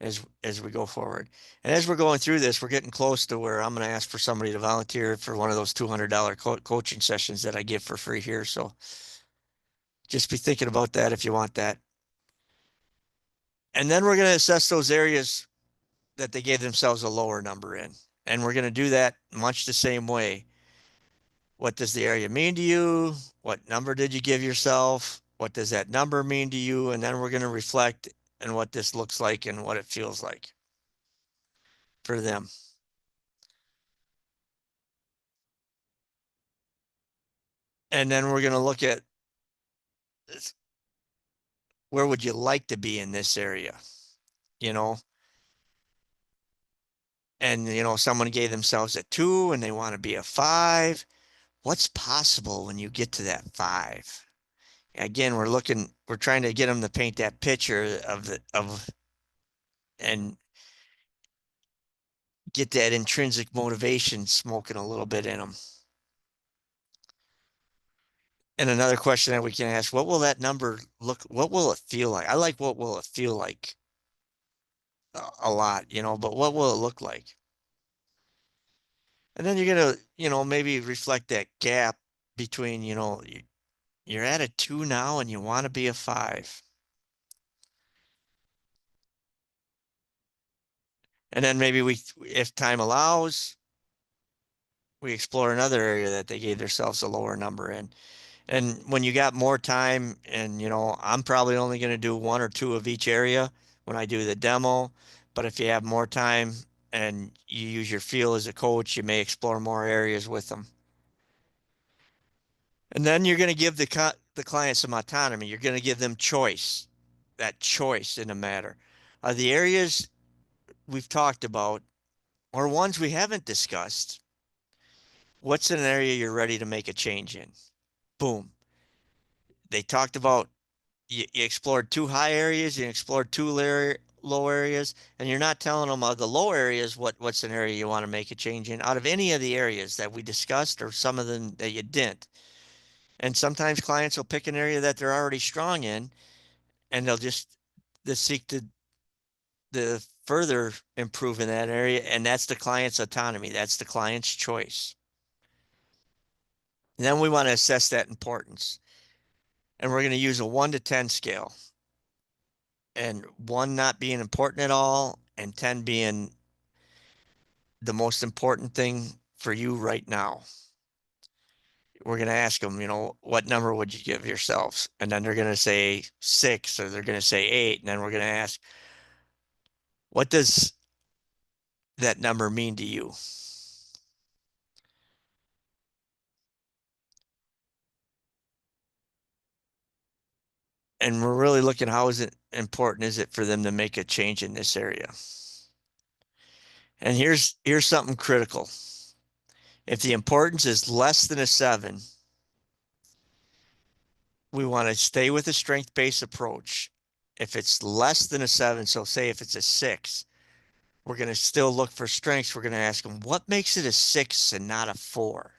as we go forward. And as we're going through this, we're getting close to where I'm going to ask for somebody to volunteer for one of those $200 coaching sessions that I give for free here. So just be thinking about that if you want that. And then we're going to assess those areas that they gave themselves a lower number in. And we're going to do that much the same way. What does the area mean to you? What number did you give yourself? What does that number mean to you? And then we're going to reflect on what this looks like and what it feels like for them. And then we're going to look at where would you like to be in this area, And, someone gave themselves a 2 and they want to be a 5. What's possible when you get to that 5? Again, we're trying to get them to paint that picture and get that intrinsic motivation smoking a little bit in them. And another question that we can ask, what will that number look, what will it feel like? I like what will it feel like a lot, but what will it look like? And then you're going to, maybe reflect that gap between, you're at a 2 now and you want to be a 5. And then maybe if time allows, we explore another area that they gave themselves a lower number in. And when you got more time and, I'm probably only going to do 1 or 2 of each area when I do the demo. But if you have more time and you use your feel as a coach, you may explore more areas with them. And then you're going to give the client some autonomy. You're going to give them choice, that choice in a matter. The areas we've talked about or ones we haven't discussed, what's an area you're ready to make a change in? Boom. They talked about you explored 2 high areas, you explored 2 low areas, and you're not telling them of the low areas what's an area you want to make a change in out of any of the areas that we discussed or some of them that you didn't. And sometimes clients will pick an area that they're already strong in and they'll seek to further improve in that area. And that's the client's autonomy. That's the client's choice. And then we want to assess that importance. And we're going to use a 1 to 10 scale. And 1 not being important at all and 10 being the most important thing for you right now? We're going to ask them, what number would you give yourselves? And then they're going to say 6, or they're going to say 8. And then we're going to ask, what does that number mean to you? And we're really looking, how important is it for them to make a change in this area? And here's something critical. If the importance is less than a 7, we want to stay with a strength-based approach. If it's less than a 7, so say if it's a 6, we're going to still look for strengths. We're going to ask them, what makes it a 6 and not a 4?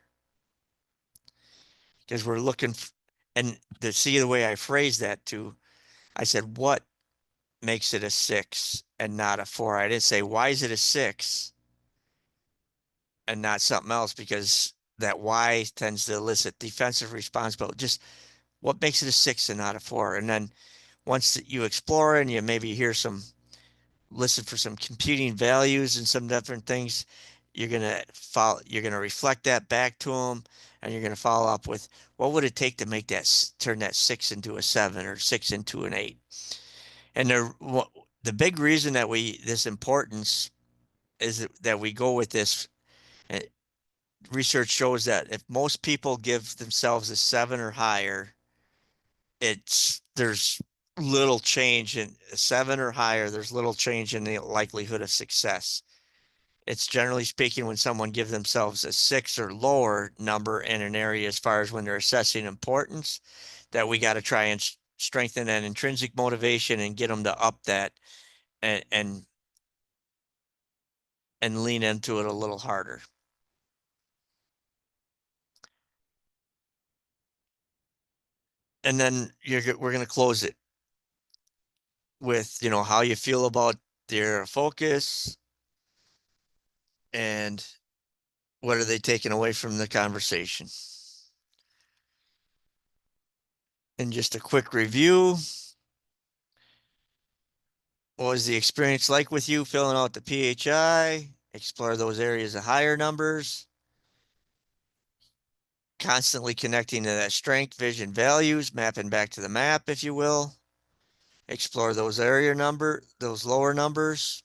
Because we're looking, and to see the way I phrased that too, I said, what makes it a 6 and not a 4? I didn't say, why is it a 6 and not something else? Because that why tends to elicit defensive response, but just what makes it a 6 and not a 4? And then once you explore and you maybe hear listen for some computing values and some different things, you're going to reflect that back to them, and you're going to follow up with, what would it take to make turn that 6 into a 7 or 6 into an 8? And the big reason that this importance is that we go with this, research shows that if most people give themselves a 7 or higher, there's little change in a 7 or higher. There's little change in the likelihood of success. It's generally speaking, when someone gives themselves a 6 or lower number in an area, as far as when they're assessing importance, that we got to try and strengthen that intrinsic motivation and get them to up that and lean into it a little harder. And then we're going to close it with, how you feel about their focus and what are they taking away from the conversation. And just a quick review. What was the experience like with you filling out the PHI? Explore those areas of higher numbers. Constantly connecting to that strength, vision, values, mapping back to the map, if you will. Explore those those lower numbers.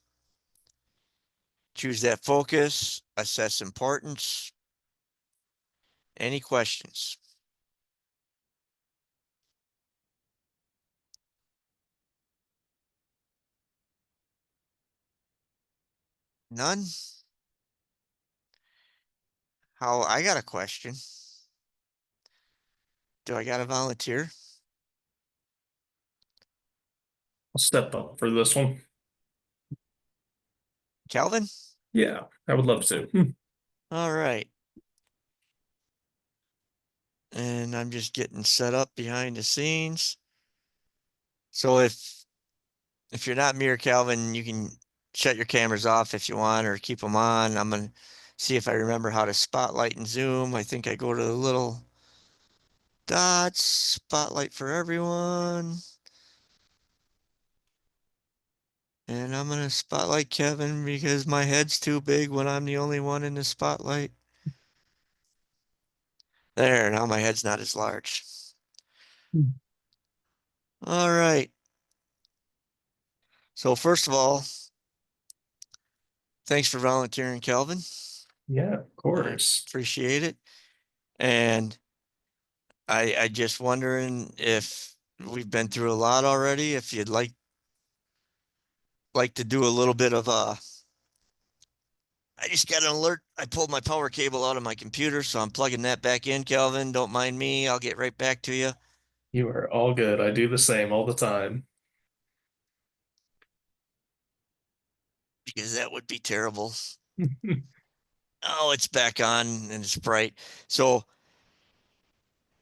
Choose that focus, assess importance. Any questions? None? I got a question. Do I got a volunteer? I'll step up for this one. Calvin? Yeah, I would love to. All right. And I'm just getting set up behind the scenes. So if you're not me or Calvin, you can shut your cameras off if you want, or keep them on. I'm going to see if I remember how to spotlight in Zoom. I think I go to the little dots, spotlight for everyone. And I'm going to spotlight Kevin because my head's too big when I'm the only one in the spotlight. There, now my head's not as large. All right. So first of all, thanks for volunteering, Kelvin. Yeah, of course. Appreciate it. And I just wondering if we've been through a lot already, if you'd like to do a little bit of I just got an alert. I pulled my power cable out of my computer, so I'm plugging that back in, Kelvin. Don't mind me. I'll get right back to you. You are all good. I do the same all the time. Because that would be terrible. Oh, it's back on and it's bright. So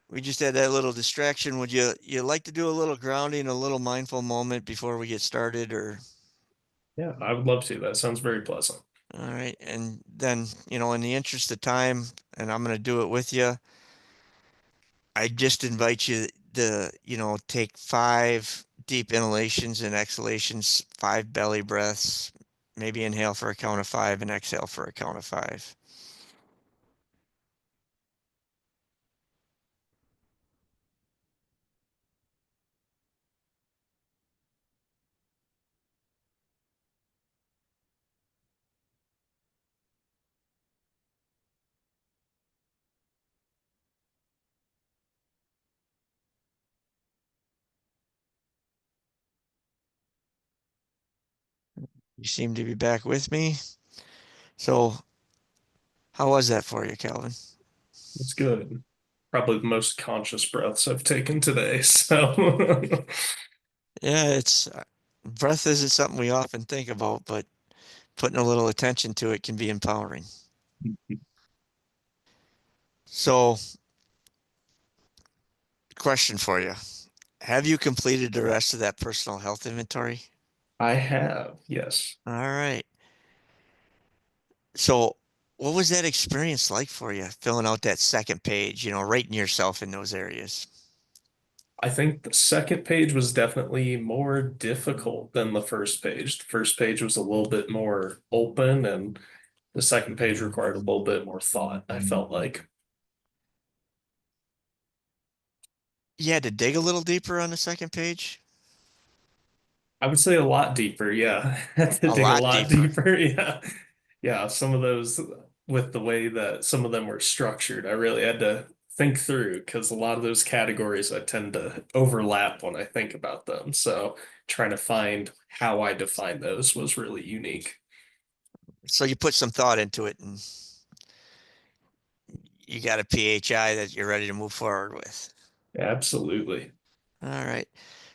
we just had that little distraction. Would you like to do a little grounding, a little mindful moment before we get started, or? Yeah, I would love to. That sounds very pleasant. All right. And then, in the interest of time, and I'm going to do it with you, I just invite you to, take 5 deep inhalations and exhalations, 5 belly breaths, maybe inhale for a count of 5 and exhale for a count of 5. You seem to be back with me. So how was that for you, Calvin? It's good. Probably the most conscious breaths I've taken today. So Yeah, it's breath isn't something we often think about, but putting a little attention to it can be empowering. So, question for you. Have you completed the rest of that personal health inventory? I have, yes. All right. So, what was that experience like for you, filling out that second page, rating yourself in those areas? I think the second page was definitely more difficult than the first page. The first page was a little bit more open, and the second page required a little bit more thought, I felt like. You had to dig a little deeper on the second page? I would say a lot deeper, yeah. Had to A dig a lot lot deeper. deeper, yeah. Yeah, some of those with the way that some of them were structured, I really had to think through because a lot of those categories I tend to overlap when I think about them. So trying to find how I define those was really unique. So you put some thought into it and you got a PHI that you're ready to move forward with. Absolutely. All right.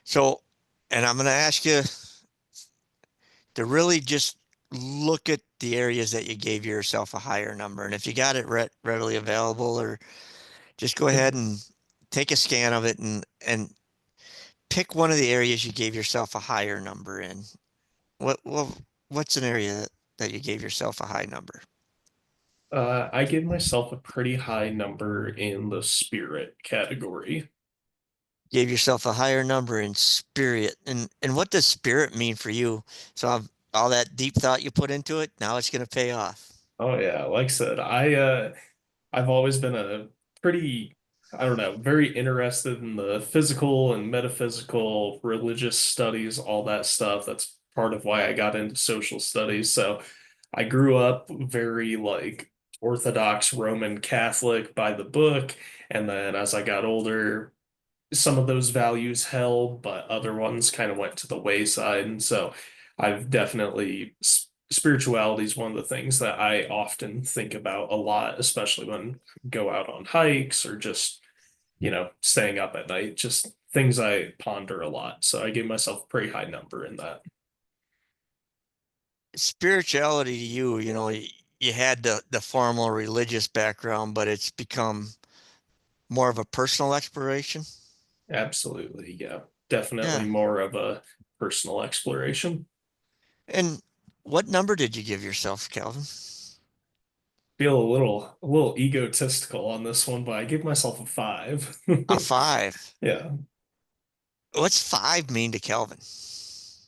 So, and I'm going to ask you to really just look at the areas that you gave yourself a higher number. And if you got it readily available, or just go ahead and take a scan of it and pick one of the areas you gave yourself a higher number in. What's an area that you gave yourself a high number? I gave myself a pretty high number in the spirit category. Gave yourself a higher number in spirit. And what does spirit mean for you? So all that deep thought you put into it, now it's going to pay off. Oh yeah, like I said, I've always been a pretty, I don't know, very interested in the physical and metaphysical, religious studies, all that stuff. That's part of why I got into social studies. So I grew up very like Orthodox Roman Catholic by the book. And then as I got older, some of those values held, but other ones kind of went to the wayside. And so I've definitely, spirituality is one of the things that I often think about a lot, especially when I go out on hikes or just, staying up at night, just things I ponder a lot. So I gave myself a pretty high number in that. Spirituality to you, you had the formal religious background, but it's become more of a personal exploration. Absolutely. Yeah. Definitely Yeah. more of a personal exploration. And what number did you give yourself, Calvin? Feel a little egotistical on this one, but I give myself a 5. A 5. Yeah. What's 5 mean to Calvin?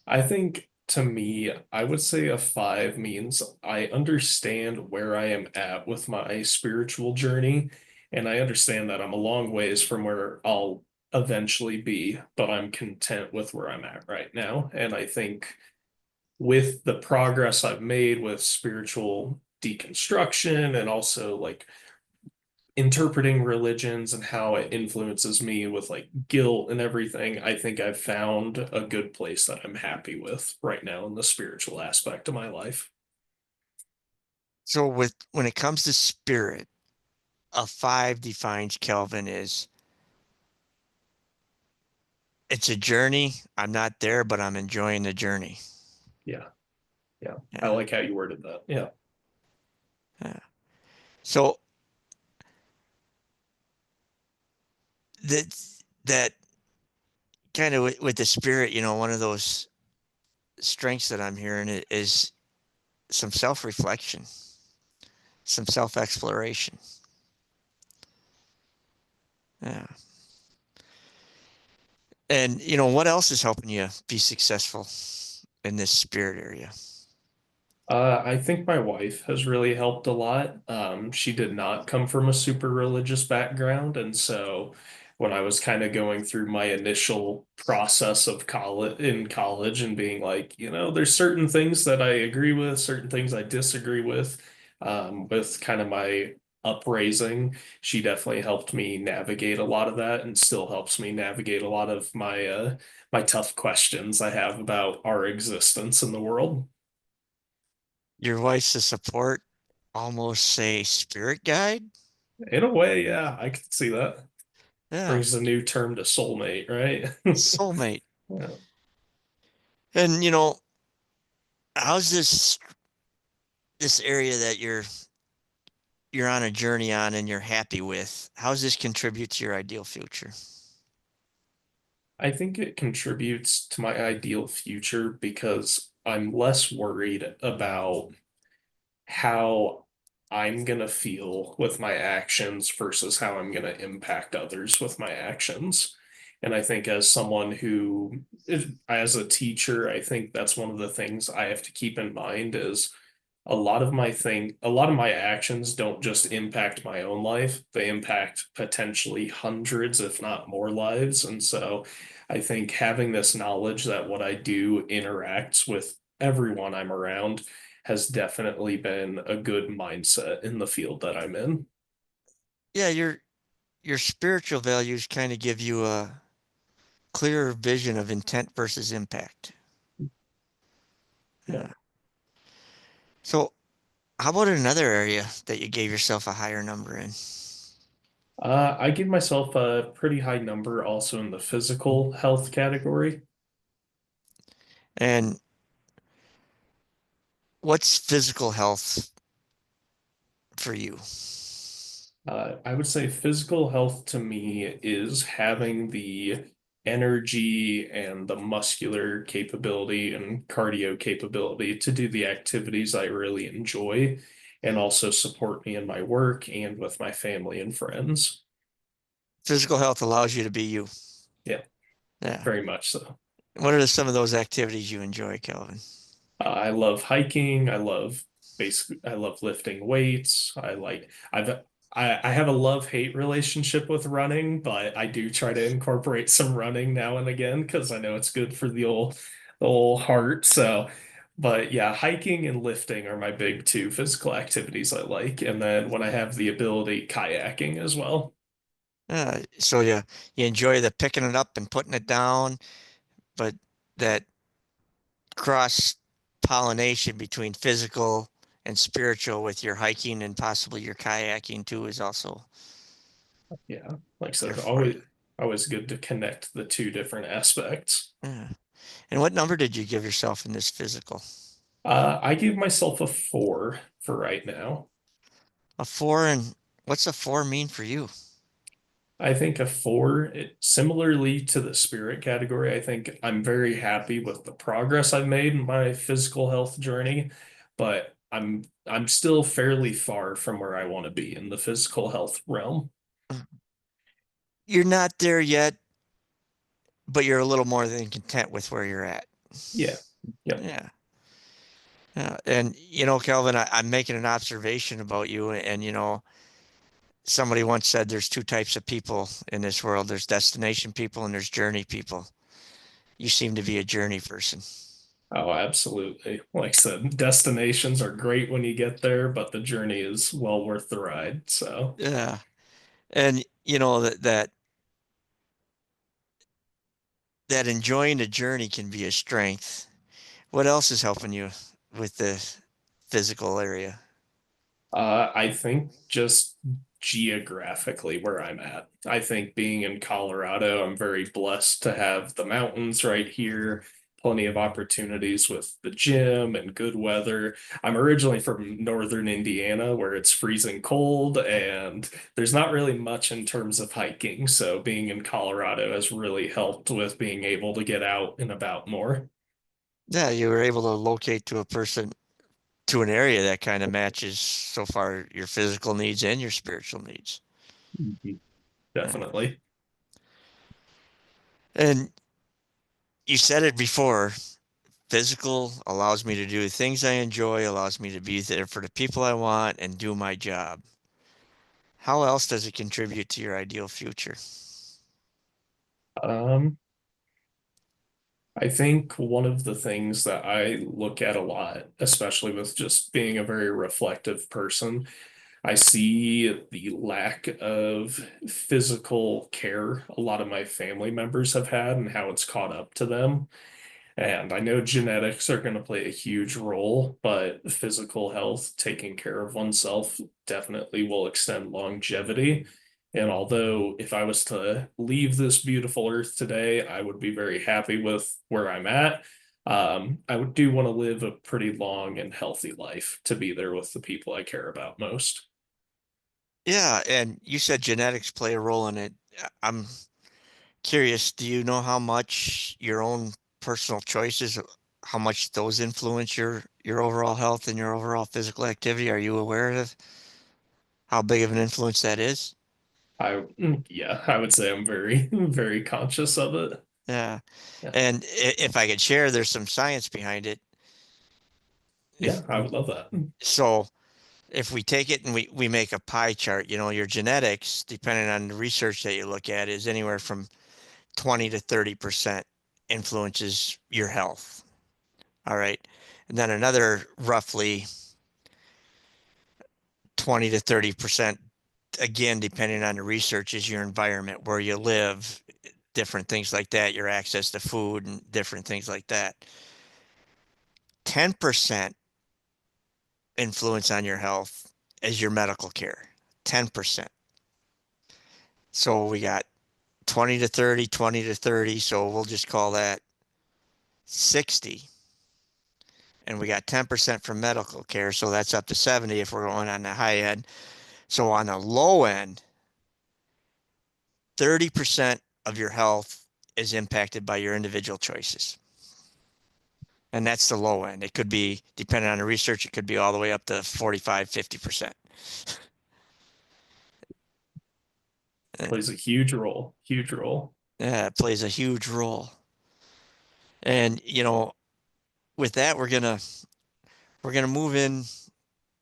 I think to me, I would say a 5 means I understand where I am at with my spiritual journey, and I understand that I'm a long ways from where I'll eventually be, but I'm content with where I'm at right now. And I think with the progress I've made with spiritual deconstruction and also like interpreting religions and how it influences me with like guilt and everything, I think I've found a good place that I'm happy with right now in the spiritual aspect of my life. So when it comes to spirit, a 5 defines Calvin as it's a journey. I'm not there, but I'm enjoying the journey. Yeah. Yeah. I Yeah. like how you worded that. Yeah. Yeah. So that kind of with the spirit, one of those strengths that I'm hearing is some self-reflection, some self-exploration. Yeah. And what else is helping you be successful in this spirit area? I think my wife has really helped a lot. She did not come from a super religious background, and so when I was kind of going through my initial process of college and being like, there's certain things that I agree with, certain things I disagree with kind of my upraising, she definitely helped me navigate a lot of that and still helps me navigate a lot of my tough questions I have about our existence in the world. your wife's a support, almost say spirit guide. In a way, yeah, I can see that. Yeah, Brings a new term to soulmate, right? soulmate. Yeah. And how's this area that you're on a journey on and you're happy with? How's this contribute to your ideal future? I think it contributes to my ideal future because I'm less worried about how I'm gonna feel with my actions versus how I'm gonna impact others with my actions. And I think as someone as a teacher, I think that's one of the things I have to keep in mind is a lot of my actions don't just impact my own life, they impact potentially hundreds, if not more lives. And so I think having this knowledge that what I do interacts with everyone I'm around has definitely been a good mindset in the field that I'm in. Yeah, your spiritual values kind of give you a clearer vision of intent versus impact. Yeah. So how about another area that you gave yourself a higher number in? I give myself a pretty high number also in the physical health category. And what's physical health for you? I would say physical health to me is having the energy and the muscular capability and cardio capability to do the activities I really enjoy and also support me in my work and with my family and friends. Physical health allows you to be you. Yeah, Yeah. very much so. What are some of those activities you enjoy, Kelvin? I love hiking. I love lifting weights. I have a love-hate relationship with running, but I do try to incorporate some running now and again because I know it's good for the old heart. So, but yeah, hiking and lifting are my big two physical activities I like. And then when I have the ability, kayaking as well. So you enjoy the picking it up and putting it down, but that cross pollination between physical and spiritual with your hiking and possibly your kayaking too is also Yeah, like I there said, for you. always good to connect the two different aspects. Yeah. And what number did you give yourself in this physical? I gave myself a 4 for right now. A 4, and what's a 4 mean for you? I think a 4, similarly to the spirit category, I think I'm very happy with the progress I've made in my physical health journey, but I'm still fairly far from where I want to be in the physical health realm. You're not there yet, but you're a little more than content with where you're at. Yeah. Yep. Yeah. Yeah. And Kelvin, I'm making an observation about you, and somebody once said there's two types of people in this world. There's destination people and there's journey people. You seem to be a journey person. Oh, absolutely. Like I said, destinations are great when you get there, but the journey is well worth the ride. So, Yeah. And that enjoying the journey can be a strength. What else is helping you with the physical area? I think just geographically where I'm at. I think being in Colorado, I'm very blessed to have the mountains right here, plenty of opportunities with the gym and good weather. I'm originally from northern Indiana where it's freezing cold and there's not really much in terms of hiking. So being in Colorado has really helped with being able to get out and about more. Yeah, you were able to locate to an area that kind of matches so far your physical needs and your spiritual needs. Yeah. Definitely. And you said it before, physical allows me to do the things I enjoy, allows me to be there for the people I want and do my job. How else does it contribute to your ideal future? Um, I think one of the things that I look at a lot, especially with just being a very reflective person, I see the lack of physical care a lot of my family members have had and how it's caught up to them. And I know genetics are going to play a huge role, but physical health, taking care of oneself, definitely will extend longevity. And although if I was to leave this beautiful earth today, I would be very happy with where I'm at. I would do want to live a pretty long and healthy life to be there with the people I care about most. Yeah, and you said genetics play a role in it. I'm curious, do you know how much your own personal choices, how much those influence your overall health and your overall physical activity? Are you aware of how big of an influence that is? Yeah, I would say I'm very, very conscious of it. Yeah. Yeah. And if I could share, there's some science behind it. Yeah, If I would love that. so, if we take it and we make a pie chart, you know, your genetics, depending on the research that you look at, is anywhere from 20 to 30% influences your health. All right. And then another roughly 20 to 30%, again, depending on the research, is your environment, where you live, different things like that, your access to food and different things like that. 10% influence on your health is your medical care. 10%. So we got 20 to 30, 20 to 30. So we'll just call that 60. And we got 10% for medical care. So that's up to 70 if we're going on the high end. So on the low end, 30% of your health is impacted by your individual choices. And that's the low end. It could be, depending on the research, it could be all the way up to 45, 50%. Plays a huge role, huge role. Yeah, it plays a huge role. And, you know, with that, we're gonna move in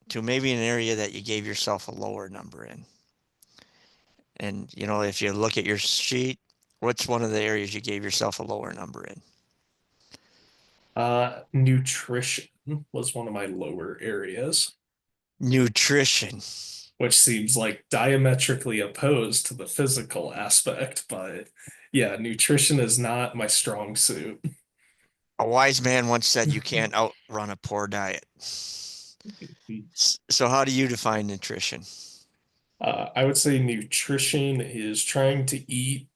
to maybe an area that you gave yourself a lower number in. And, you know, if you look at your sheet, what's one of the areas you gave yourself a lower number in? Nutrition was one of my lower areas, Nutrition. which seems like diametrically opposed to the physical aspect, but yeah, nutrition is not my strong suit. A wise man once said you can't outrun a poor diet. So how do you define nutrition? I would say nutrition is trying to eat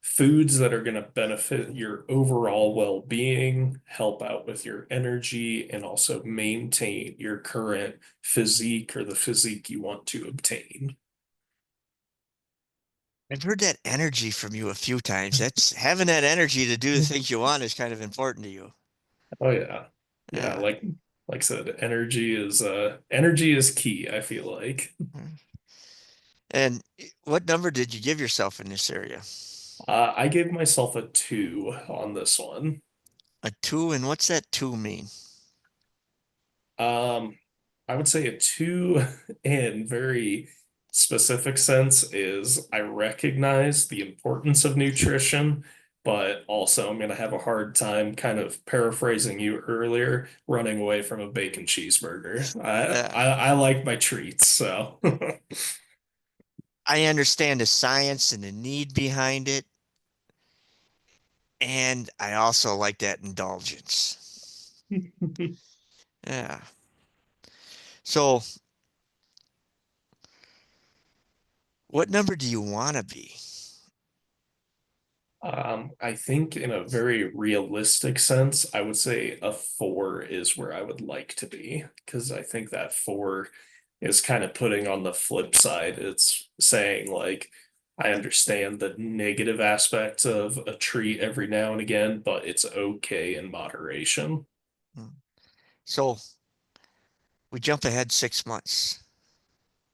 foods that are going to benefit your overall well-being, help out with your energy, and also maintain your current physique or the physique you want to obtain. I've heard that energy from you a few times. That's having that energy to do the things you want is kind of important to you. Oh yeah. Yeah, Yeah. like I said, energy is key, I feel like. And what number did you give yourself in this area? I gave myself a 2 on this one. A 2, and what's that 2 mean? I would say a 2 in very specific sense is I recognize the importance of nutrition, but also I'm gonna have a hard time kind of paraphrasing you earlier, running away from a bacon cheeseburger. Yeah. I like my treats, so I understand the science and the need behind it. And I also like that indulgence. Yeah. So what number do you want to be? I think in a very realistic sense, I would say a 4 is where I would like to be, because I think that 4 is kind of putting on the flip side. It's saying like, I understand the negative aspects of a treat every now and again, but it's okay in moderation. So we jump ahead 6 months.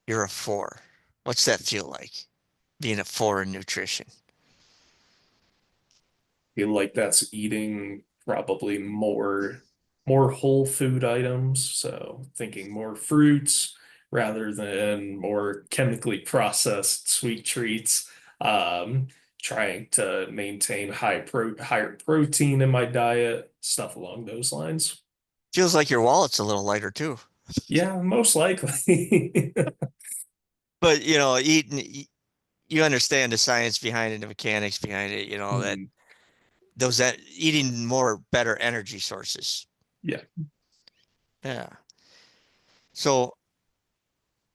You're a 4. What's that feel like, being a 4 in nutrition? Feel like that's eating probably more whole food items, so thinking more fruits rather than more chemically processed sweet treats. Trying to maintain higher protein in my diet, stuff along those lines. Feels like your wallet's a little lighter too. Yeah, most likely. But you know, you understand the science behind it, the mechanics behind it, you know, that those that eating more better energy sources. Yeah. Yeah. So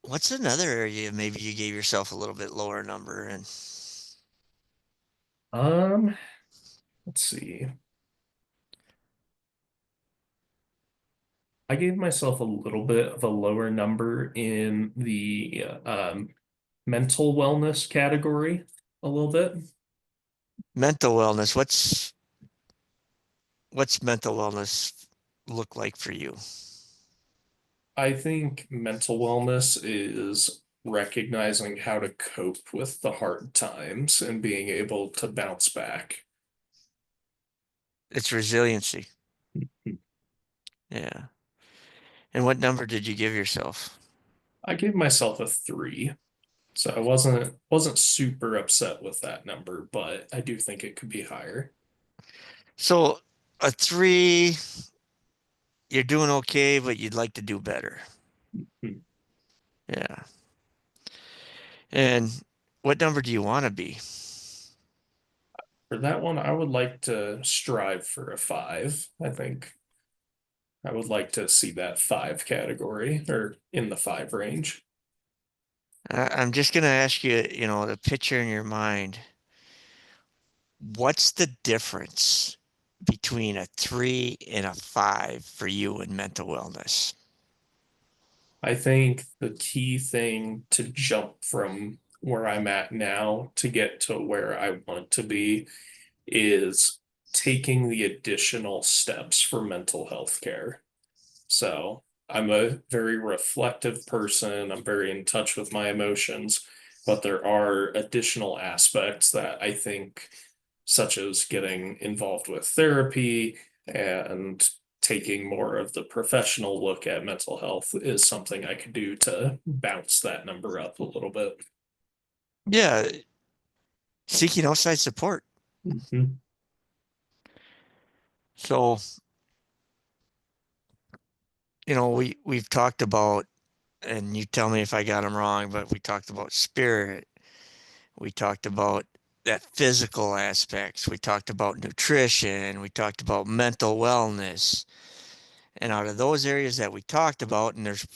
what's another area maybe you gave yourself a little bit lower number and Let's see. I gave myself a little bit of a lower number in the mental wellness category a little bit. mental wellness? What's mental wellness look like for you? I think mental wellness is recognizing how to cope with the hard times and being able to bounce back. It's resiliency. Yeah. And what number did you give yourself? I gave myself a 3. So I wasn't super upset with that number, but I do think it could be higher. So a 3, you're doing okay, but you'd like to do better. Hmm. Yeah. And what number do you want to be? For that one, I would like to strive for a 5. I think I would like to see that 5 category or in the 5 range. I'm just going to ask you, the picture in your mind. What's the difference between a 3 and a 5 for you in mental wellness? I think the key thing to jump from where I'm at now to get to where I want to be is taking the additional steps for mental health care. So I'm a very reflective person. I'm very in touch with my emotions, but there are additional aspects that I think, such as getting involved with therapy and taking more of the professional look at mental health, is something I could do to bounce that number up a little bit. Yeah. Seeking outside support. Mhm. So, we've talked about, and you tell me if I got them wrong, but we talked about spirit. We talked about that physical aspects. We talked about nutrition. We talked about mental wellness. And out of those areas that we talked about, and there's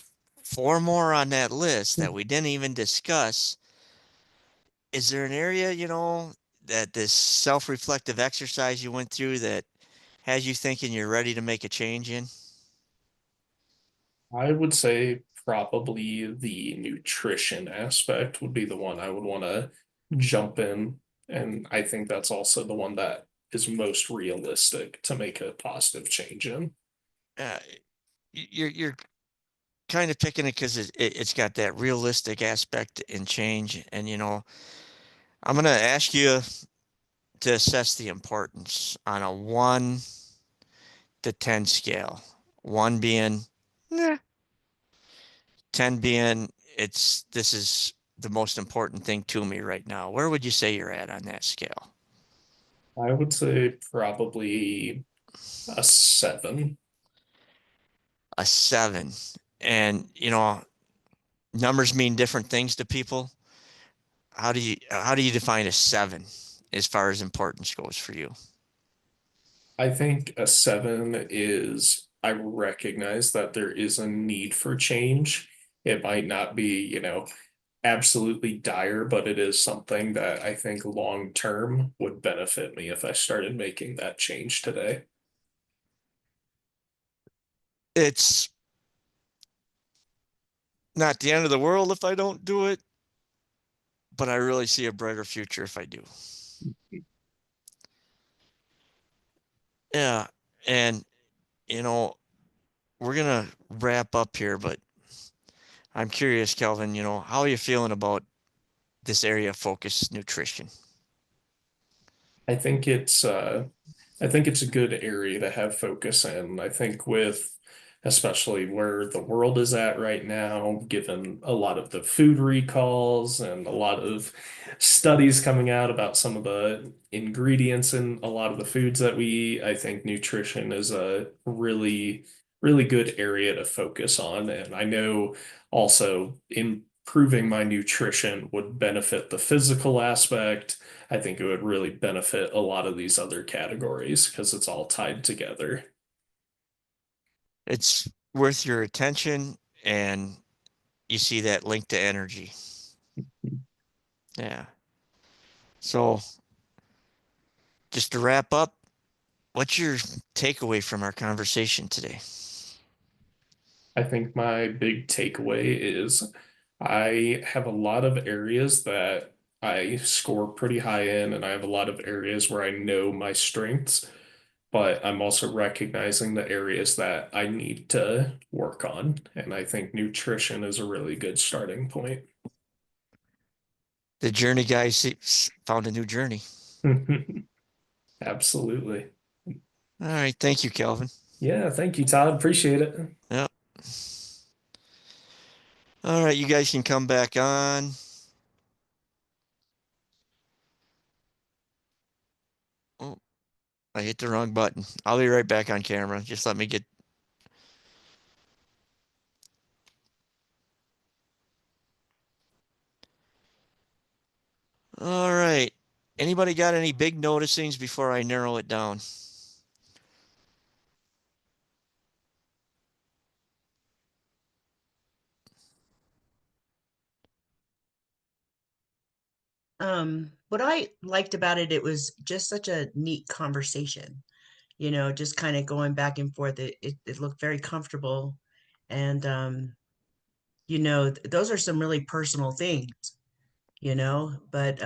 4 more on that list that we didn't even discuss, is there an area, that this self-reflective exercise you went through that has you thinking you're ready to make a change in? I would say probably the nutrition aspect would be the one I would want to jump in. And I think that's also the one that is most realistic to make a positive change in. Uh, you're kind of picking it because it's got that realistic aspect in change. And, I'm going to ask you to assess the importance on a 1 to 10 scale. 1 being, nah, 10 being, this is the most important thing to me right now. Where would you say you're at on that scale? I would say probably a 7. A 7. And, numbers mean different things to people. How do you define a 7 as far as importance goes for you? I think a 7 is, I recognize that there is a need for change. It might not be, absolutely dire, but it is something that I think long term would benefit me if I started making that change today. It's not the end of the world if I don't do it, but I really see a brighter future if I do. Yeah. And, we're going to wrap up here, but I'm curious, Kelvin, how are you feeling about this area of focus, nutrition? I think it's a good area to have focus in. I think with especially where the world is at right now, given a lot of the food recalls and a lot of studies coming out about some of the ingredients in a lot of the foods that we eat, I think nutrition is a really, really good area to focus on. And I know also in improving my nutrition would benefit the physical aspect. I think it would really benefit a lot of these other categories because it's all tied together. It's worth your attention, and you see that link to energy. Yeah. So just to wrap up, what's your takeaway from our conversation today? I think my big takeaway is I have a lot of areas that I score pretty high in, and I have a lot of areas where I know my strengths, but I'm also recognizing the areas that I need to work on. And I think nutrition is a really good starting point. The journey guy found a new journey. Absolutely. All right. Thank you, Calvin. Yeah, thank you, Todd. Appreciate it. Yep. All right. You guys can come back on. Oh, I hit the wrong button. I'll be right back on camera. Just let me get. All right. Anybody got any big noticings before I narrow it down? What I liked about it, it was just such a neat conversation, just kind of going back and forth. It looked very comfortable. And, those are some really personal things, but,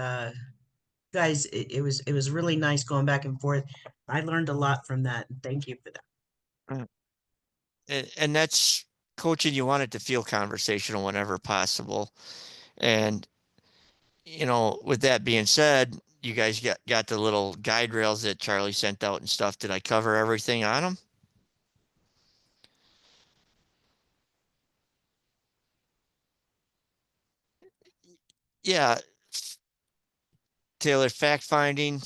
guys, it was really nice going back and forth. I learned a lot from that. And thank you for that. And that's coaching. You want it to feel conversational whenever possible. And, with that being said, you guys got the little guide rails that Charlie sent out and stuff. Did I cover everything on them? Yeah. Taylor, fact finding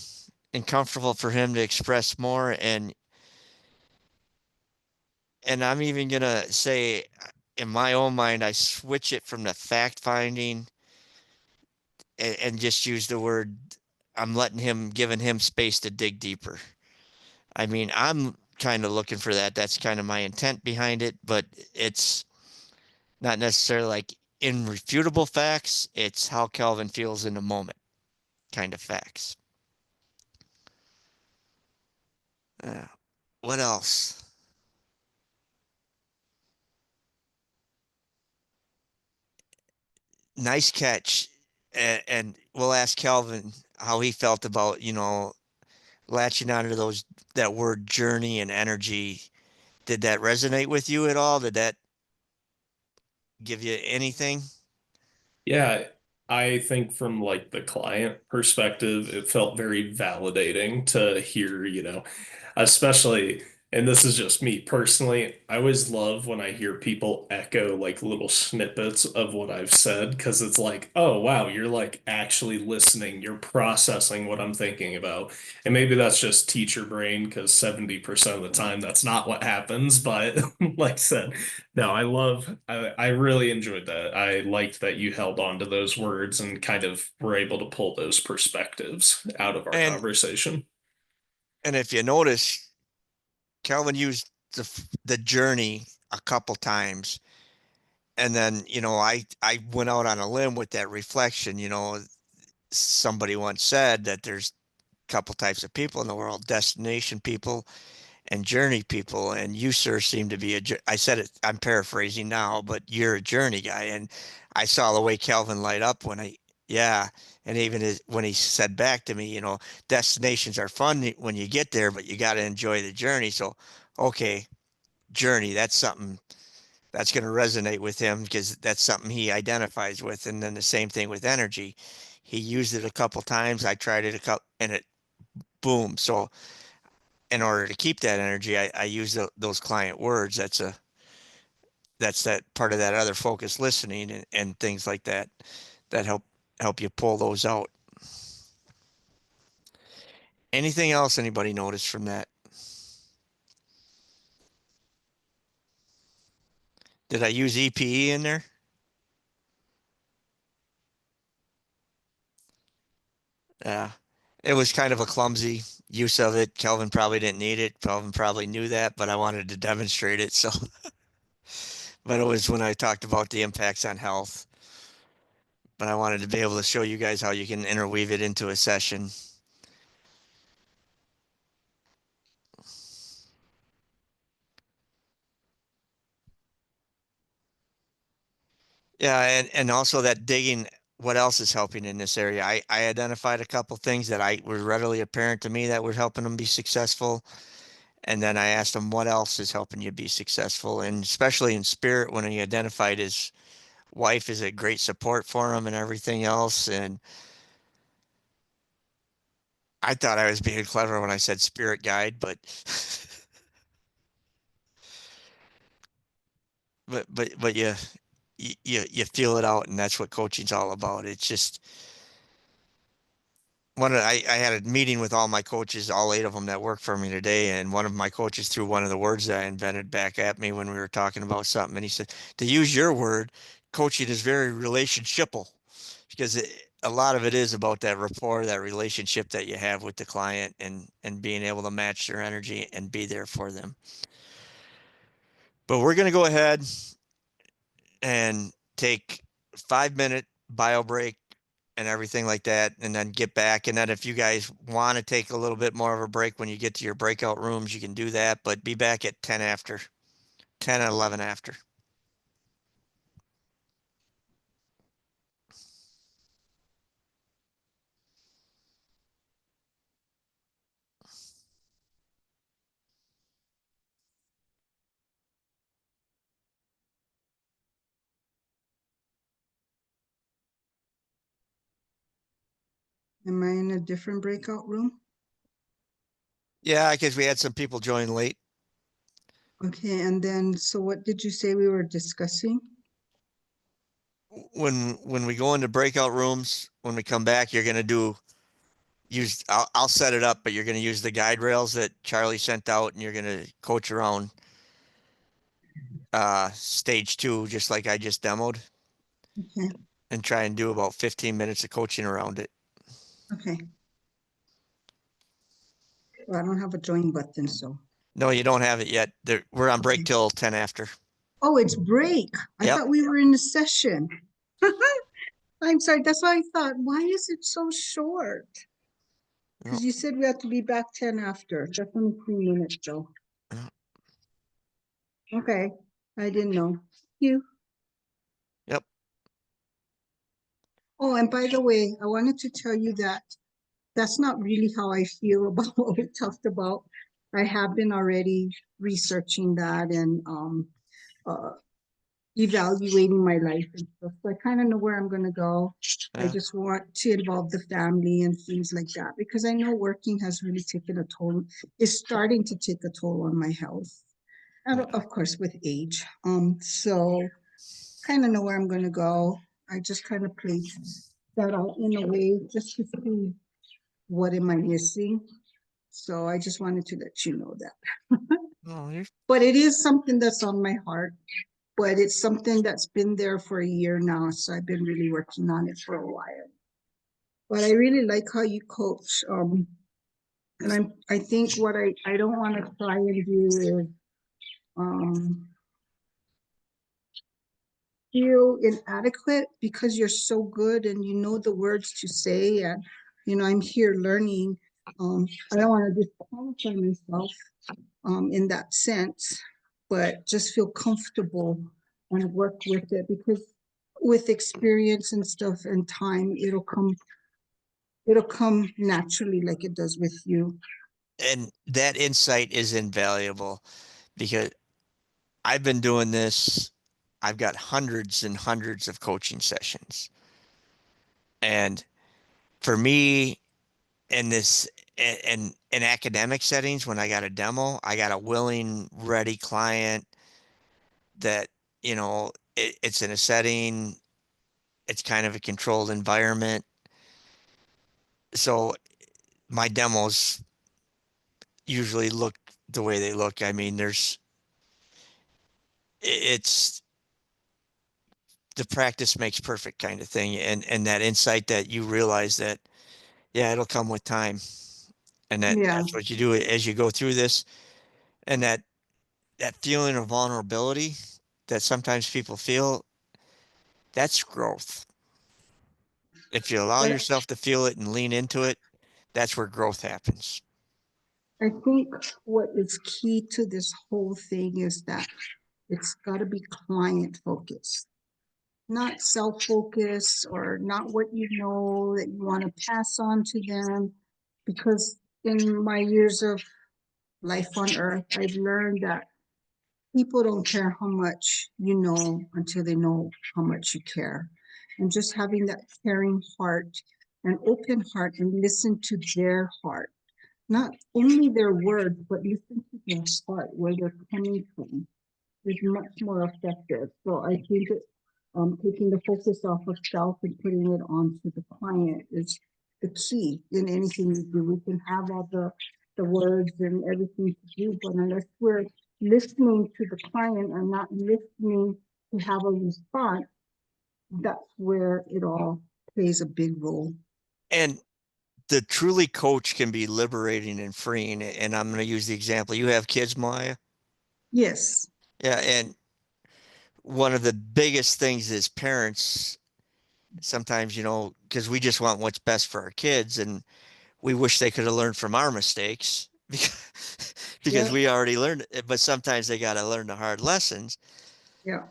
and comfortable for him to express more. And I'm even gonna say, in my own mind, I switch it from the fact finding and just use the word, I'm giving him space to dig deeper. I mean, I'm kind of looking for that. That's kind of my intent behind it, but it's not necessarily like irrefutable facts. It's how Calvin feels in the moment kind of facts. What else? Nice catch. And we'll ask Calvin how he felt about, latching onto that word journey and energy. Did that resonate with you at all? Did that give you anything? Yeah, I think from like the client perspective, it felt very validating to hear, especially, and this is just me personally, I always love when I hear people echo like little snippets of what I've said because it's like, oh wow, you're like actually listening, you're processing what I'm thinking about. And maybe that's just teacher brain because 70% of the time that's not what happens, but like I said, no, I really enjoyed that. I liked that you held on to those words and kind of were able to pull those perspectives out of our And conversation. and if you notice, Calvin used the journey a couple times. And then, I went out on a limb with that reflection. Somebody once said that there's a couple types of people in the world, destination people and journey people. And you, sir, seem to be I said it, I'm paraphrasing now, but you're a journey guy. And I saw the way Calvin light up yeah. And even when he said back to me, destinations are fun when you get there, but you got to enjoy the journey. So, okay, journey, that's something that's going to resonate with him because that's something he identifies with. And then the same thing with energy. He used it a couple times. I tried it a couple, and it boom. So in order to keep that energy, I use those client words. That's that part of that other focused listening and things like that that help you pull those out. Anything else anybody noticed from that? Did I use EPE in there? Yeah, it was kind of a clumsy use of it. Kelvin probably didn't need it. Kelvin probably knew that, but I wanted to demonstrate it. So, but it was when I talked about the impacts on health. But I wanted to be able to show you guys how you can interweave it into a session. Yeah, and also that digging, what else is helping in this area? I identified a couple things that I were readily apparent to me that were helping them be successful. And then I asked him, what else is helping you be successful? And especially in spirit, when he identified his wife is a great support for him and everything else. And I thought I was being clever when I said spirit guide, but but you feel it out, and that's what coaching's all about. It's just I had a meeting with all my coaches, all 8 of them that work for me today, and one of my coaches threw one of the words that I invented back at me when we were talking about something, and he said, to use your word, coaching is very relationshipal, because a lot of it is about that rapport, that relationship that you have with the client, and being able to match their energy and be there for them. But we're going to go ahead and take 5-minute bio break and everything like that, and then get back. And then if you guys want to take a little bit more of a break when you get to your breakout rooms, you can do that, but be back at 10 after, 10 and 11 after. Am I in a different breakout room? Yeah, because we had some people join late. Okay, and then, so what did you say we were discussing? When we go into breakout rooms, when we come back, you're going to I'll set it up, but you're going to use the guide rails that Charlie sent out, and you're going to coach around stage 2, just like I just demoed, Okay, and try and do about 15 minutes of coaching around it. okay. Well, I don't have a join button, so. No, you don't have it yet. We're on break Okay. till 10 after. Oh, it's break. I Yep. thought we were in a session. I'm sorry, that's why I thought, why is it so short? Because you said we had to be back 10 after, just in 3 minutes, Joe. Yeah. Okay, I didn't know. You. Yep. Oh, and by the way, I wanted to tell you that that's not really how I feel about what we talked about. I have been already researching that and uh, evaluating my life and stuff. So I kind of know where I'm going to go. I Yeah. just want to involve the family and things like that because I know working has really taken a toll. It's starting to take a toll on my health, and of course with age. So kind of know where I'm going to go. I just kind of played that out in a way just to see what am I missing. So I just wanted to let you know that. Oh, you're But it is something that's on my heart. But it's something that's been there for a year now, so I've been really working on it for a while. But I really like how you coach. And I think what I don't want to try and do is feel inadequate because you're so good and you know the words to say, and I'm here learning. I don't want to disqualify myself in that sense, but just feel comfortable and work with it because with experience and stuff and time, it'll come naturally like it does with you. and that insight is invaluable because I've been doing this. I've got hundreds and hundreds of coaching sessions. And for me, in this, in academic settings, when I got a demo, I got a willing, ready client that, it's in a setting, it's kind of a controlled environment. So my demos usually look the way they look. I mean, it's the practice makes perfect kind of thing. And that insight that you realize that, Yeah, it'll come with time. And Yeah. that's what you do as you go through this. And that feeling of vulnerability that sometimes people feel, that's growth. If you allow But yourself to feel it and lean into it, that's where growth happens. I think what is key to this whole thing is that it's got to be client focused, not self-focused or not what you know that you want to pass on to them. Because in my years of life on earth, I've learned that people don't care how much you know until they know how much you care. And just having that caring heart and open heart and listen to their heart, not only their words, but listen to their heart, where they're coming from, is much more effective. So I think that taking the focus off of self and putting it onto the client is the key in anything you do. We can have all the words and everything to do, but unless we're listening to the client and not listening to have a response, that's where it all plays a big role. And the truly coach can be liberating and freeing. And I'm going to use the example. You have kids, Maya? Yes. Yeah. And one of the biggest things is parents, sometimes, because we just want what's best for our kids and we wish they could have learned from our mistakes because Yeah. we already learned it, but sometimes they got to learn the hard lessons. Yeah.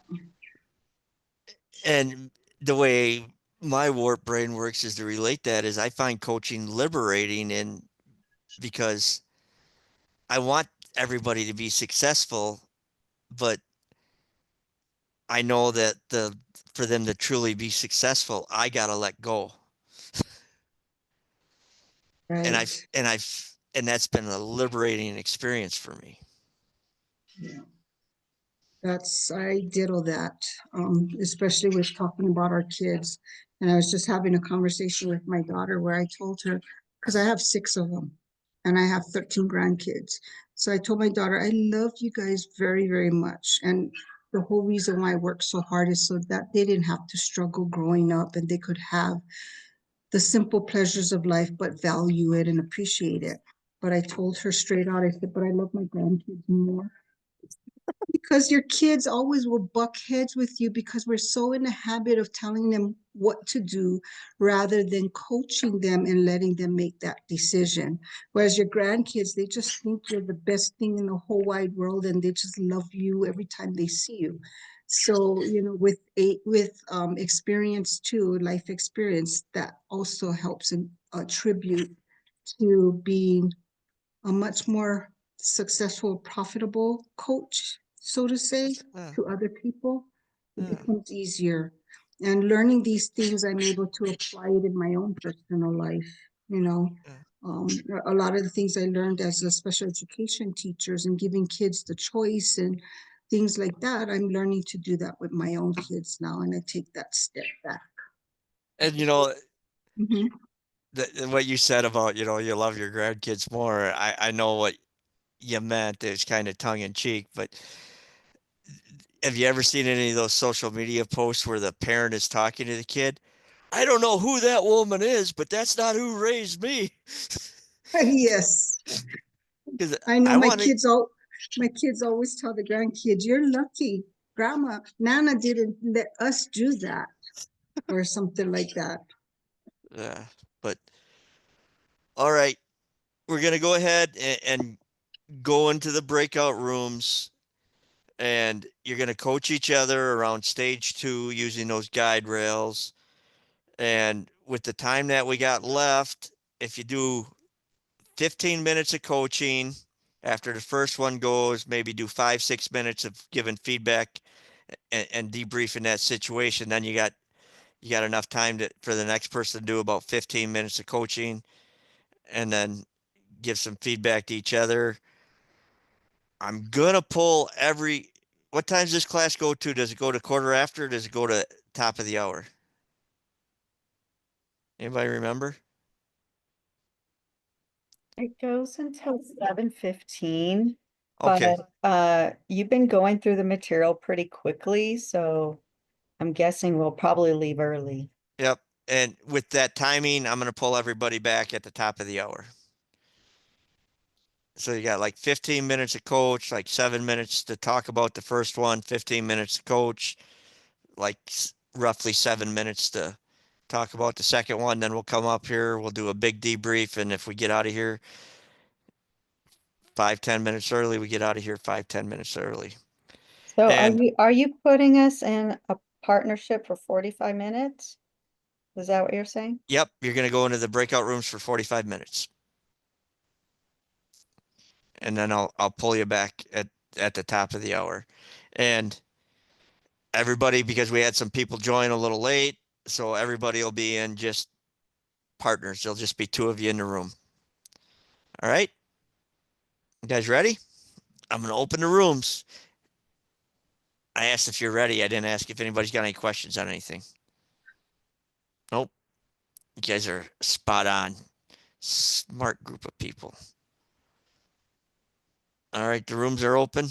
And the way my warped brain works is to relate that is I find coaching liberating because I want everybody to be successful, but I know that for them to truly be successful, I gotta let go. And Right. and that's been a liberating experience for me. Yeah. I ditto that, especially with talking about our kids. And I was just having a conversation with my daughter where I told her, because I have 6 of them and I have 13 grandkids. So I told my daughter, I love you guys very, very much. And the whole reason why I work so hard is so that they didn't have to struggle growing up and they could have the simple pleasures of life, but value it and appreciate it. But I told her straight out, I said, but I love my grandkids more. Because your kids always will buck heads with you because we're so in the habit of telling them what to do rather than coaching them and letting them make that decision. Whereas your grandkids, they just think you're the best thing in the whole wide world and they just love you every time they see you. So, with experience too, life experience, that also helps and attribute to being a much more successful, profitable coach, so to say, Yeah. to other people. It Yeah. becomes easier. And learning these things, I'm able to apply it in my own personal life, you know. Yeah. A lot of the things I learned as a special education teachers and giving kids the choice and things like that, I'm learning to do that with my own kids now, and I take that step back. And Mhm. what you said about, you love your grandkids more. I know what you meant. It's kind of tongue in cheek, but have you ever seen any of those social media posts where the parent is talking to the kid? I don't know who that woman is, but that's not who raised me. Yes. Because I know I want to, my kids always tell the grandkids, you're lucky. Grandma, Nana didn't let us do that or something like that. but all right, we're going to go ahead and go into the breakout rooms and you're going to coach each other around stage 2 using those guide rails. And with the time that we got left, if you do 15 minutes of coaching, after the first one goes, maybe do 5-6 minutes of giving feedback and debriefing that situation. Then you got enough time for the next person to do about 15 minutes of coaching and then give some feedback to each other. I'm gonna pull what time does this class go to? Does it go to quarter after? Or does it go to top of the hour? Anybody remember? It goes until 7:15, Okay. but you've been going through the material pretty quickly, so I'm guessing we'll probably leave early. Yep. And with that timing, I'm gonna pull everybody back at the top of the hour. So you got like 15 minutes of coach, like 7 minutes to talk about the first one, 15 minutes to coach, like roughly 7 minutes to talk about the second one. Then we'll come up here, we'll do a big debrief. And if we get out of here 5-10 minutes early, we get out of here 5-10 minutes early. So And are you putting us in a partnership for 45 minutes? Is that what you're saying? yep, you're gonna go into the breakout rooms for 45 minutes. And then I'll pull you back at the top of the hour. And everybody, because we had some people join a little late, so everybody will be in just partners. There'll just be two of you in the room. All right. You guys ready? I'm gonna open the rooms. I asked if you're ready. I didn't ask if anybody's got any questions on anything. Nope. You guys are spot on. Smart group of people. All right, the rooms are open.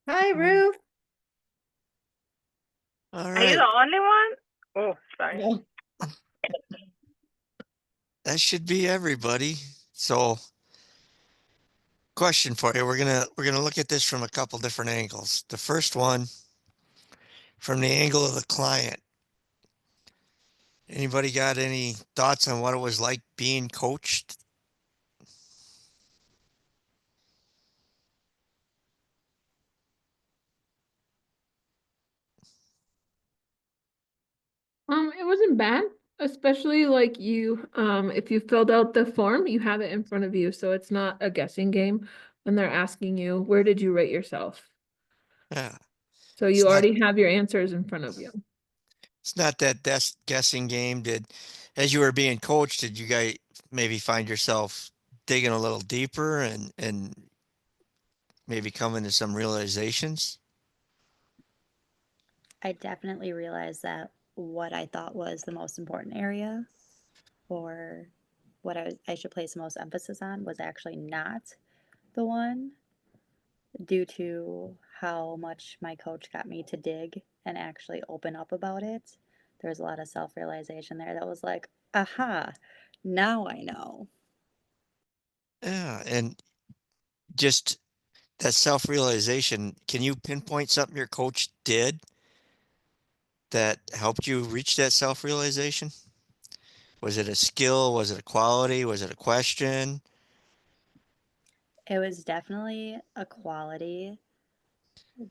Hi, Ruth. All Are you right. the only one? Oh, sorry. No. That should be everybody. So question for you. We're gonna look at this from a couple different angles. The first one, from the angle of the client. Anybody got any thoughts on what it was like being coached? It wasn't bad, especially like if you filled out the form, you have it in front of you, so it's not a guessing game when they're asking you, where did you rate yourself? Yeah. So It's you not- already have your answers in front of you. It's not that guessing game. As you were being coached, did you guys maybe find yourself digging a little deeper and maybe coming to some realizations? I definitely realized that what I thought was the most important area or what I should place the most emphasis on was actually not the one, due to how much my coach got me to dig and actually open up about it. There's a lot of self-realization there that was like, aha, now I know. Yeah, and just that self-realization, can you pinpoint something your coach did that helped you reach that self-realization? Was it a skill? Was it a quality? Was it a question? It was definitely a quality.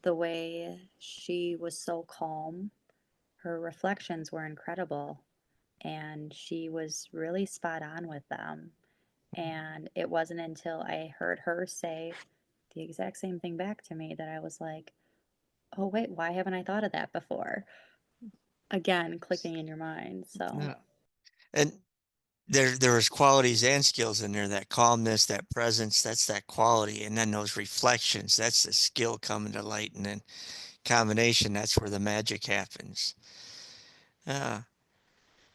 The way she was so calm, her reflections were incredible, and she was really spot on with them. And it wasn't until I heard her say the exact same thing back to me that I was like, oh, wait, why haven't I thought of that before? Again, clicking in your mind. So, Yeah. And there was qualities and skills in there, that calmness, that presence, that's that quality. And then those reflections, that's the skill coming to light. And then combination, that's where the magic happens. Yeah.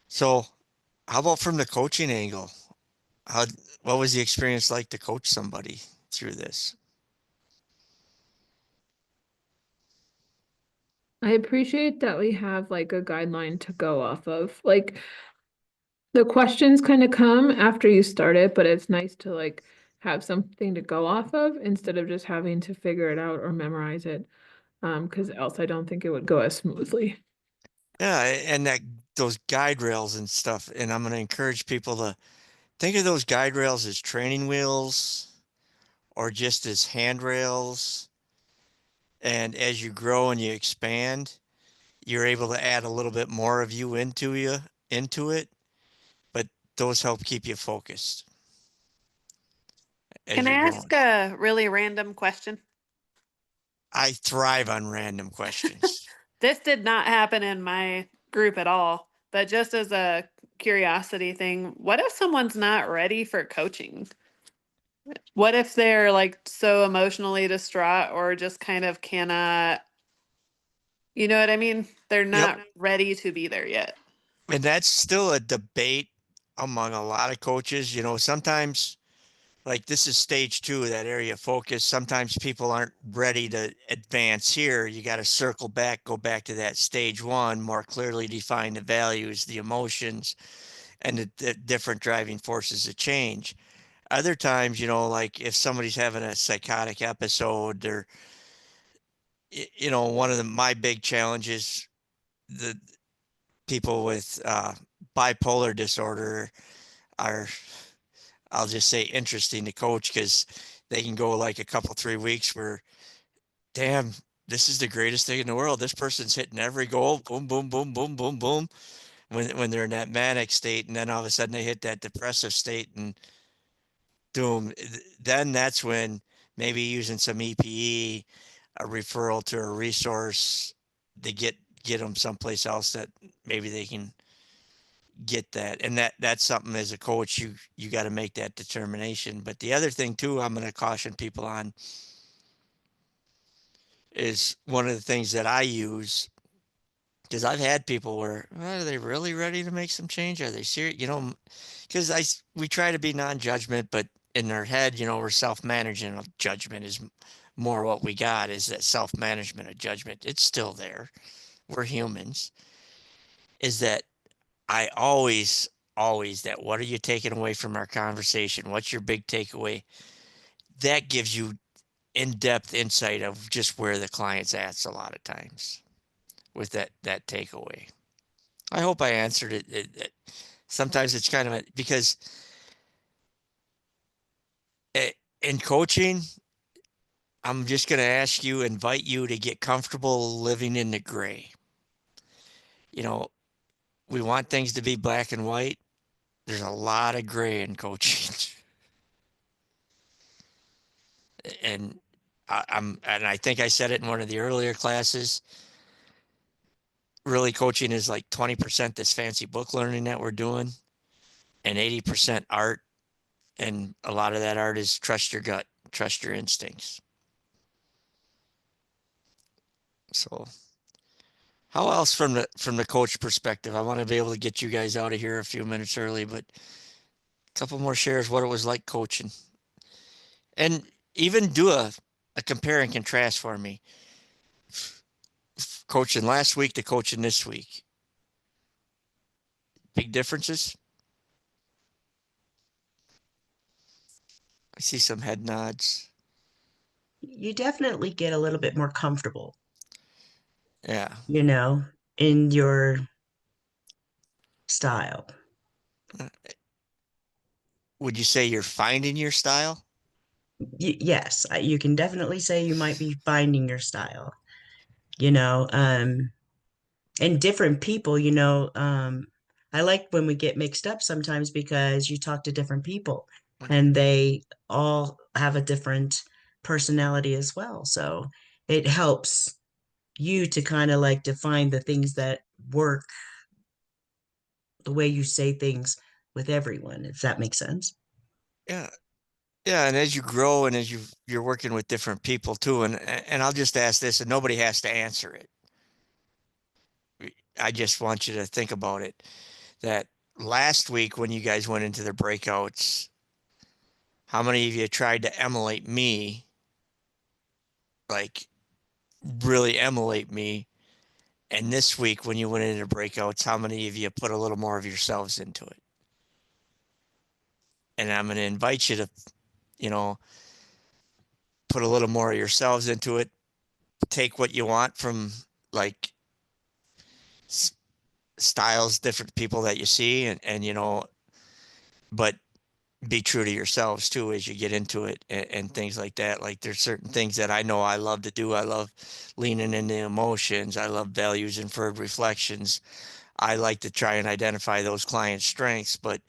So how about from the coaching angle? How, what was the experience like to coach somebody through this? I appreciate that we have like a guideline to go off of. Like the questions kind of come after you start it, but it's nice to like have something to go off of instead of just having to figure it out or memorize it. Because else I don't think it would go as smoothly. Yeah, and that those guide rails and stuff. And I'm going to encourage people to think of those guide rails as training wheels or just as handrails. And as you grow and you expand, you're able to add a little bit more of you into it, but those help keep you focused as Can I you're ask growing. a really random question? I thrive on random questions. This did not happen in my group at all, but just as a curiosity thing, what if someone's not ready for coaching? What if they're like so emotionally distraught or just kind of cannot, you know what I mean? They're not ready to be there yet. And that's still a debate among a lot of coaches. You know, sometimes like this is stage 2 of that area of focus. Sometimes people aren't ready to advance here. You got to circle back, go back to that stage 1, more clearly define the values, the emotions, and the different driving forces of change. Other times, you know, like if somebody's having a psychotic episode or, you know, one of my big challenges, the people with bipolar disorder are, I'll just say, interesting to coach because they can go like a couple, 3 weeks where, damn, this is the greatest thing in the world. This person's hitting every goal, boom, boom, boom, boom, boom, boom, when they're in that manic state, and then all of a sudden they hit that depressive state and doom. Then that's when maybe using some EPE, a referral to a resource, to get them someplace else that maybe they can get that. And that's something as a coach, you got to make that determination. But the other thing too, I'm going to caution people on is one of the things that I use, because I've had people where, well, are they really ready to make some change? Are they serious? You know, because we try to be non-judgment, but in their head, you know, we're self-managing. Judgment is more what we got, is that self-management of judgment. It's still there. We're humans. is that I always that what are you taking away from our conversation? What's your big takeaway? That gives you in-depth insight of just where the client's at a lot of times with that takeaway. I hope I answered it. Sometimes it's kind of because in coaching, I'm just going to invite you to get comfortable living in the gray. You know, we want things to be black and white. There's a lot of gray in coaching. And and I think I said it in one of the earlier classes. Really, coaching is like 20% this fancy book learning that we're doing, and 80% art. And a lot of that art is trust your gut, trust your instincts. So, how else from the coach perspective? I want to be able to get you guys out of here a few minutes early, but a couple more shares what it was like coaching, and even do a compare and contrast for me. Coaching last week to coaching this week. Big differences? I see some head nods. You definitely get a little bit more comfortable, Yeah. in your style. Would you say you're finding your style? Yes, you can definitely say you might be finding your style, you know, um, and different people, I like when we get mixed up sometimes because you talk to different people and they all have a different personality as well. So it helps you to kind of like define the things that work the way you say things with everyone, if that makes sense. Yeah. Yeah, and as you grow and as you're working with different people too, and I'll just ask this, and nobody has to answer it. I just want you to think about it. That last week when you guys went into the breakouts, how many of you tried to emulate me, like really emulate me? And this week when you went into breakouts, how many of you put a little more of yourselves into it? And I'm going to invite you to, you know, put a little more of yourselves into it. Take what you want from like styles, different people that you see, and but be true to yourselves too as you get into it and things like that. Like there's certain things that I know I love to do. I love leaning into emotions. I love values, inferred reflections. I like to try and identify those client strengths, but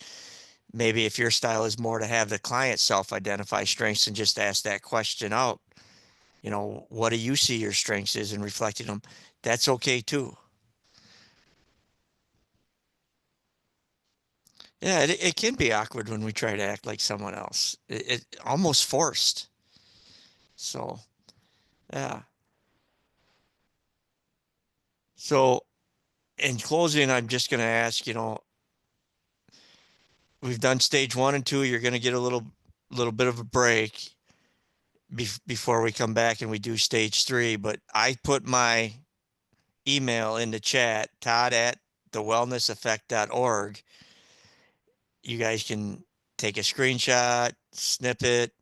maybe if your style is more to have the client self-identify strengths and just ask that question out, what do you see your strengths is and reflecting them, that's okay too. Yeah, it can be awkward when we try to act like someone else. It almost forced. So, yeah. So, in closing, I'm just going to ask, we've done stage 1 and 2. You're going to get a little bit of a break before we come back and we do stage 3. But I put my email in the chat, todd@thewellnesseffect.org. You guys can take a screenshot, snip it,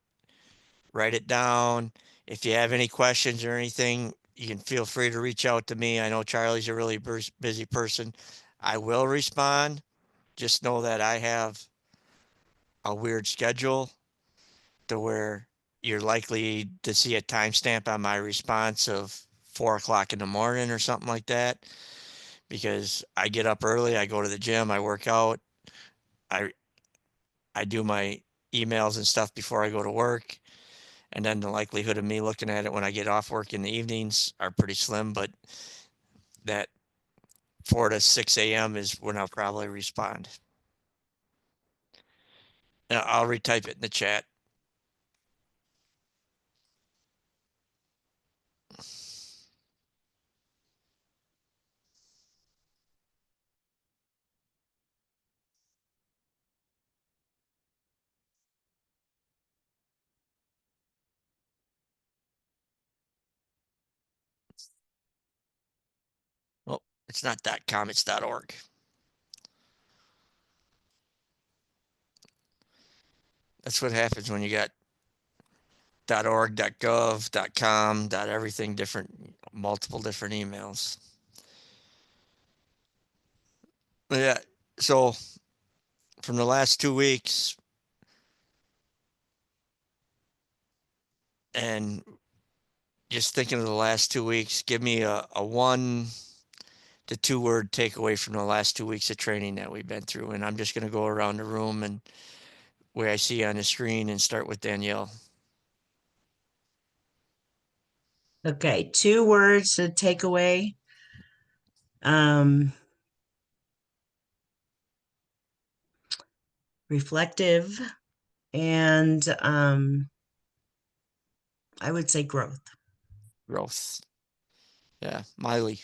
write it down. If you have any questions or anything, you can feel free to reach out to me. I know Charlie's a really busy person. I will respond. Just know that I have a weird schedule to where you're likely to see a timestamp on my response of 4 o'clock in the morning or something like that. Because I get up early, I go to the gym, I work out, I I do my emails and stuff before I go to work. And then the likelihood of me looking at it when I get off work in the evenings are pretty slim, but that 4 to 6 a.m. is when I'll probably respond. I'll retype it in the chat. Well, It's not .com, it's .org. That's what happens when you got .org, .gov, .com, .everything different, multiple different emails. But yeah, so from the last 2 weeks, and just thinking of the last 2 weeks, give me a 1 to 2 word takeaway from the last 2 weeks of training that we've been through. And I'm just going to go around the room and where I see on the screen and start with Danielle. Okay, 2 words to take away. Reflective and I would say growth. Growth. Yeah, Miley.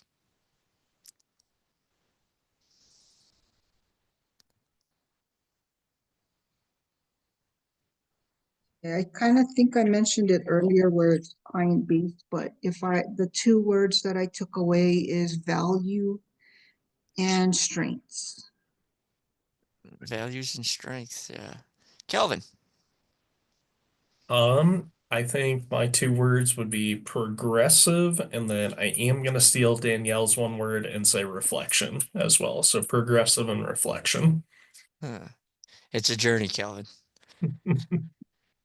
Yeah, I kind of think I mentioned it earlier where it's client-based, but the 2 words that I took away is value and strengths. Values and strengths. Yeah. Kelvin. I think my 2 words would be progressive, and then I am gonna steal Danielle's 1 word and say reflection as well. So progressive and reflection. Huh. It's a journey, Kelvin.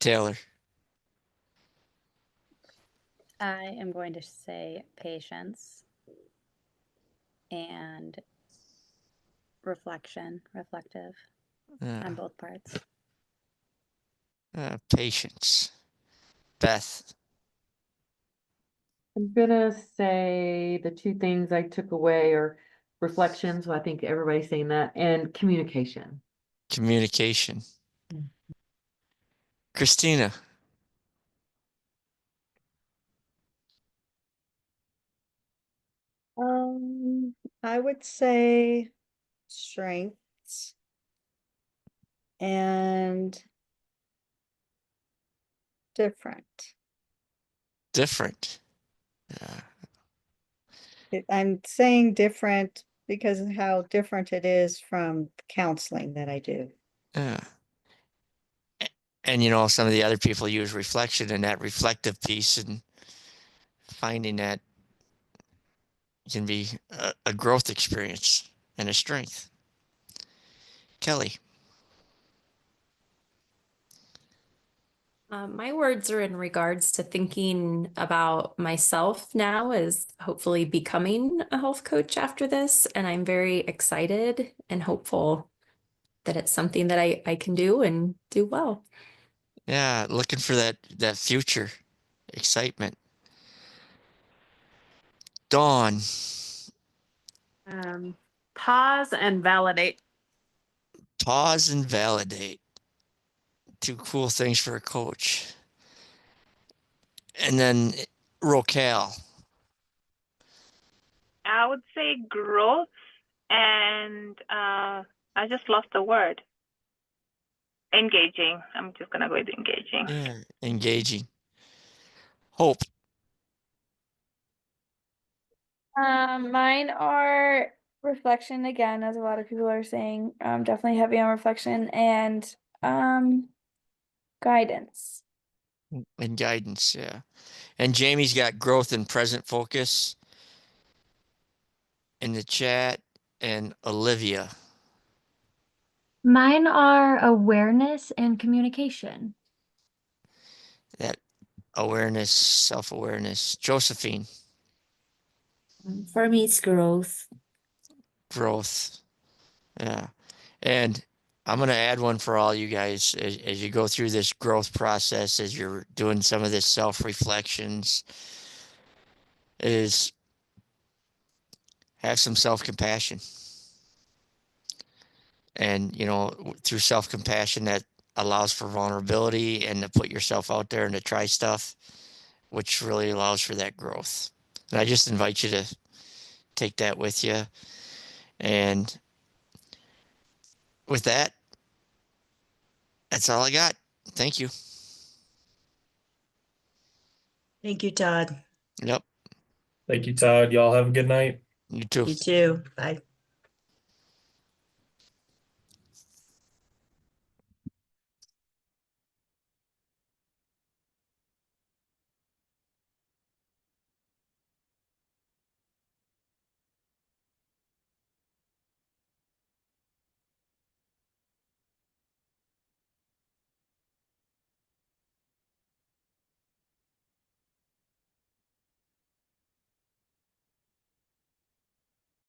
Taylor. I am going to say patience and reflective on both parts. Patience. Beth. I'm gonna say the 2 things I took away are reflection, so I think everybody's saying that, and communication. Communication. Christina. I would say strengths and different. Different. Yeah. I'm saying different because of how different it is from counseling that I do. Yeah. And some of the other people use reflection and that reflective piece, and finding that can be a growth experience and a strength. Kelly. My words are in regards to thinking about myself now as hopefully becoming a health coach after this. And I'm very excited and hopeful that it's something that I can do and do well. Yeah, looking for that future excitement. Dawn. Pause and validate. Pause and validate. 2 cool things for a coach. And then Rocal. I would say growth, and I just lost the word. Engaging. I'm just gonna go with engaging. Yeah, engaging. Hope. Mine are reflection again, as a lot of people are saying. Definitely heavy on reflection and guidance. And guidance, yeah. And Jamie's got growth and present focus in the chat, and Olivia. Mine are awareness and communication. That awareness, self-awareness. Josephine. For me, it's growth. Growth. Yeah. And I'm going to add one for all you guys as you go through this growth process, as you're doing some of this self-reflections, is have some self-compassion. And, through self-compassion, that allows for vulnerability and to put yourself out there and to try stuff, which really allows for that growth. And I just invite you to take that with you. And with that, that's all I got. Thank you. Thank you, Todd. Yep. Thank you, Todd. Y'all have a good night. You too. You too. Bye.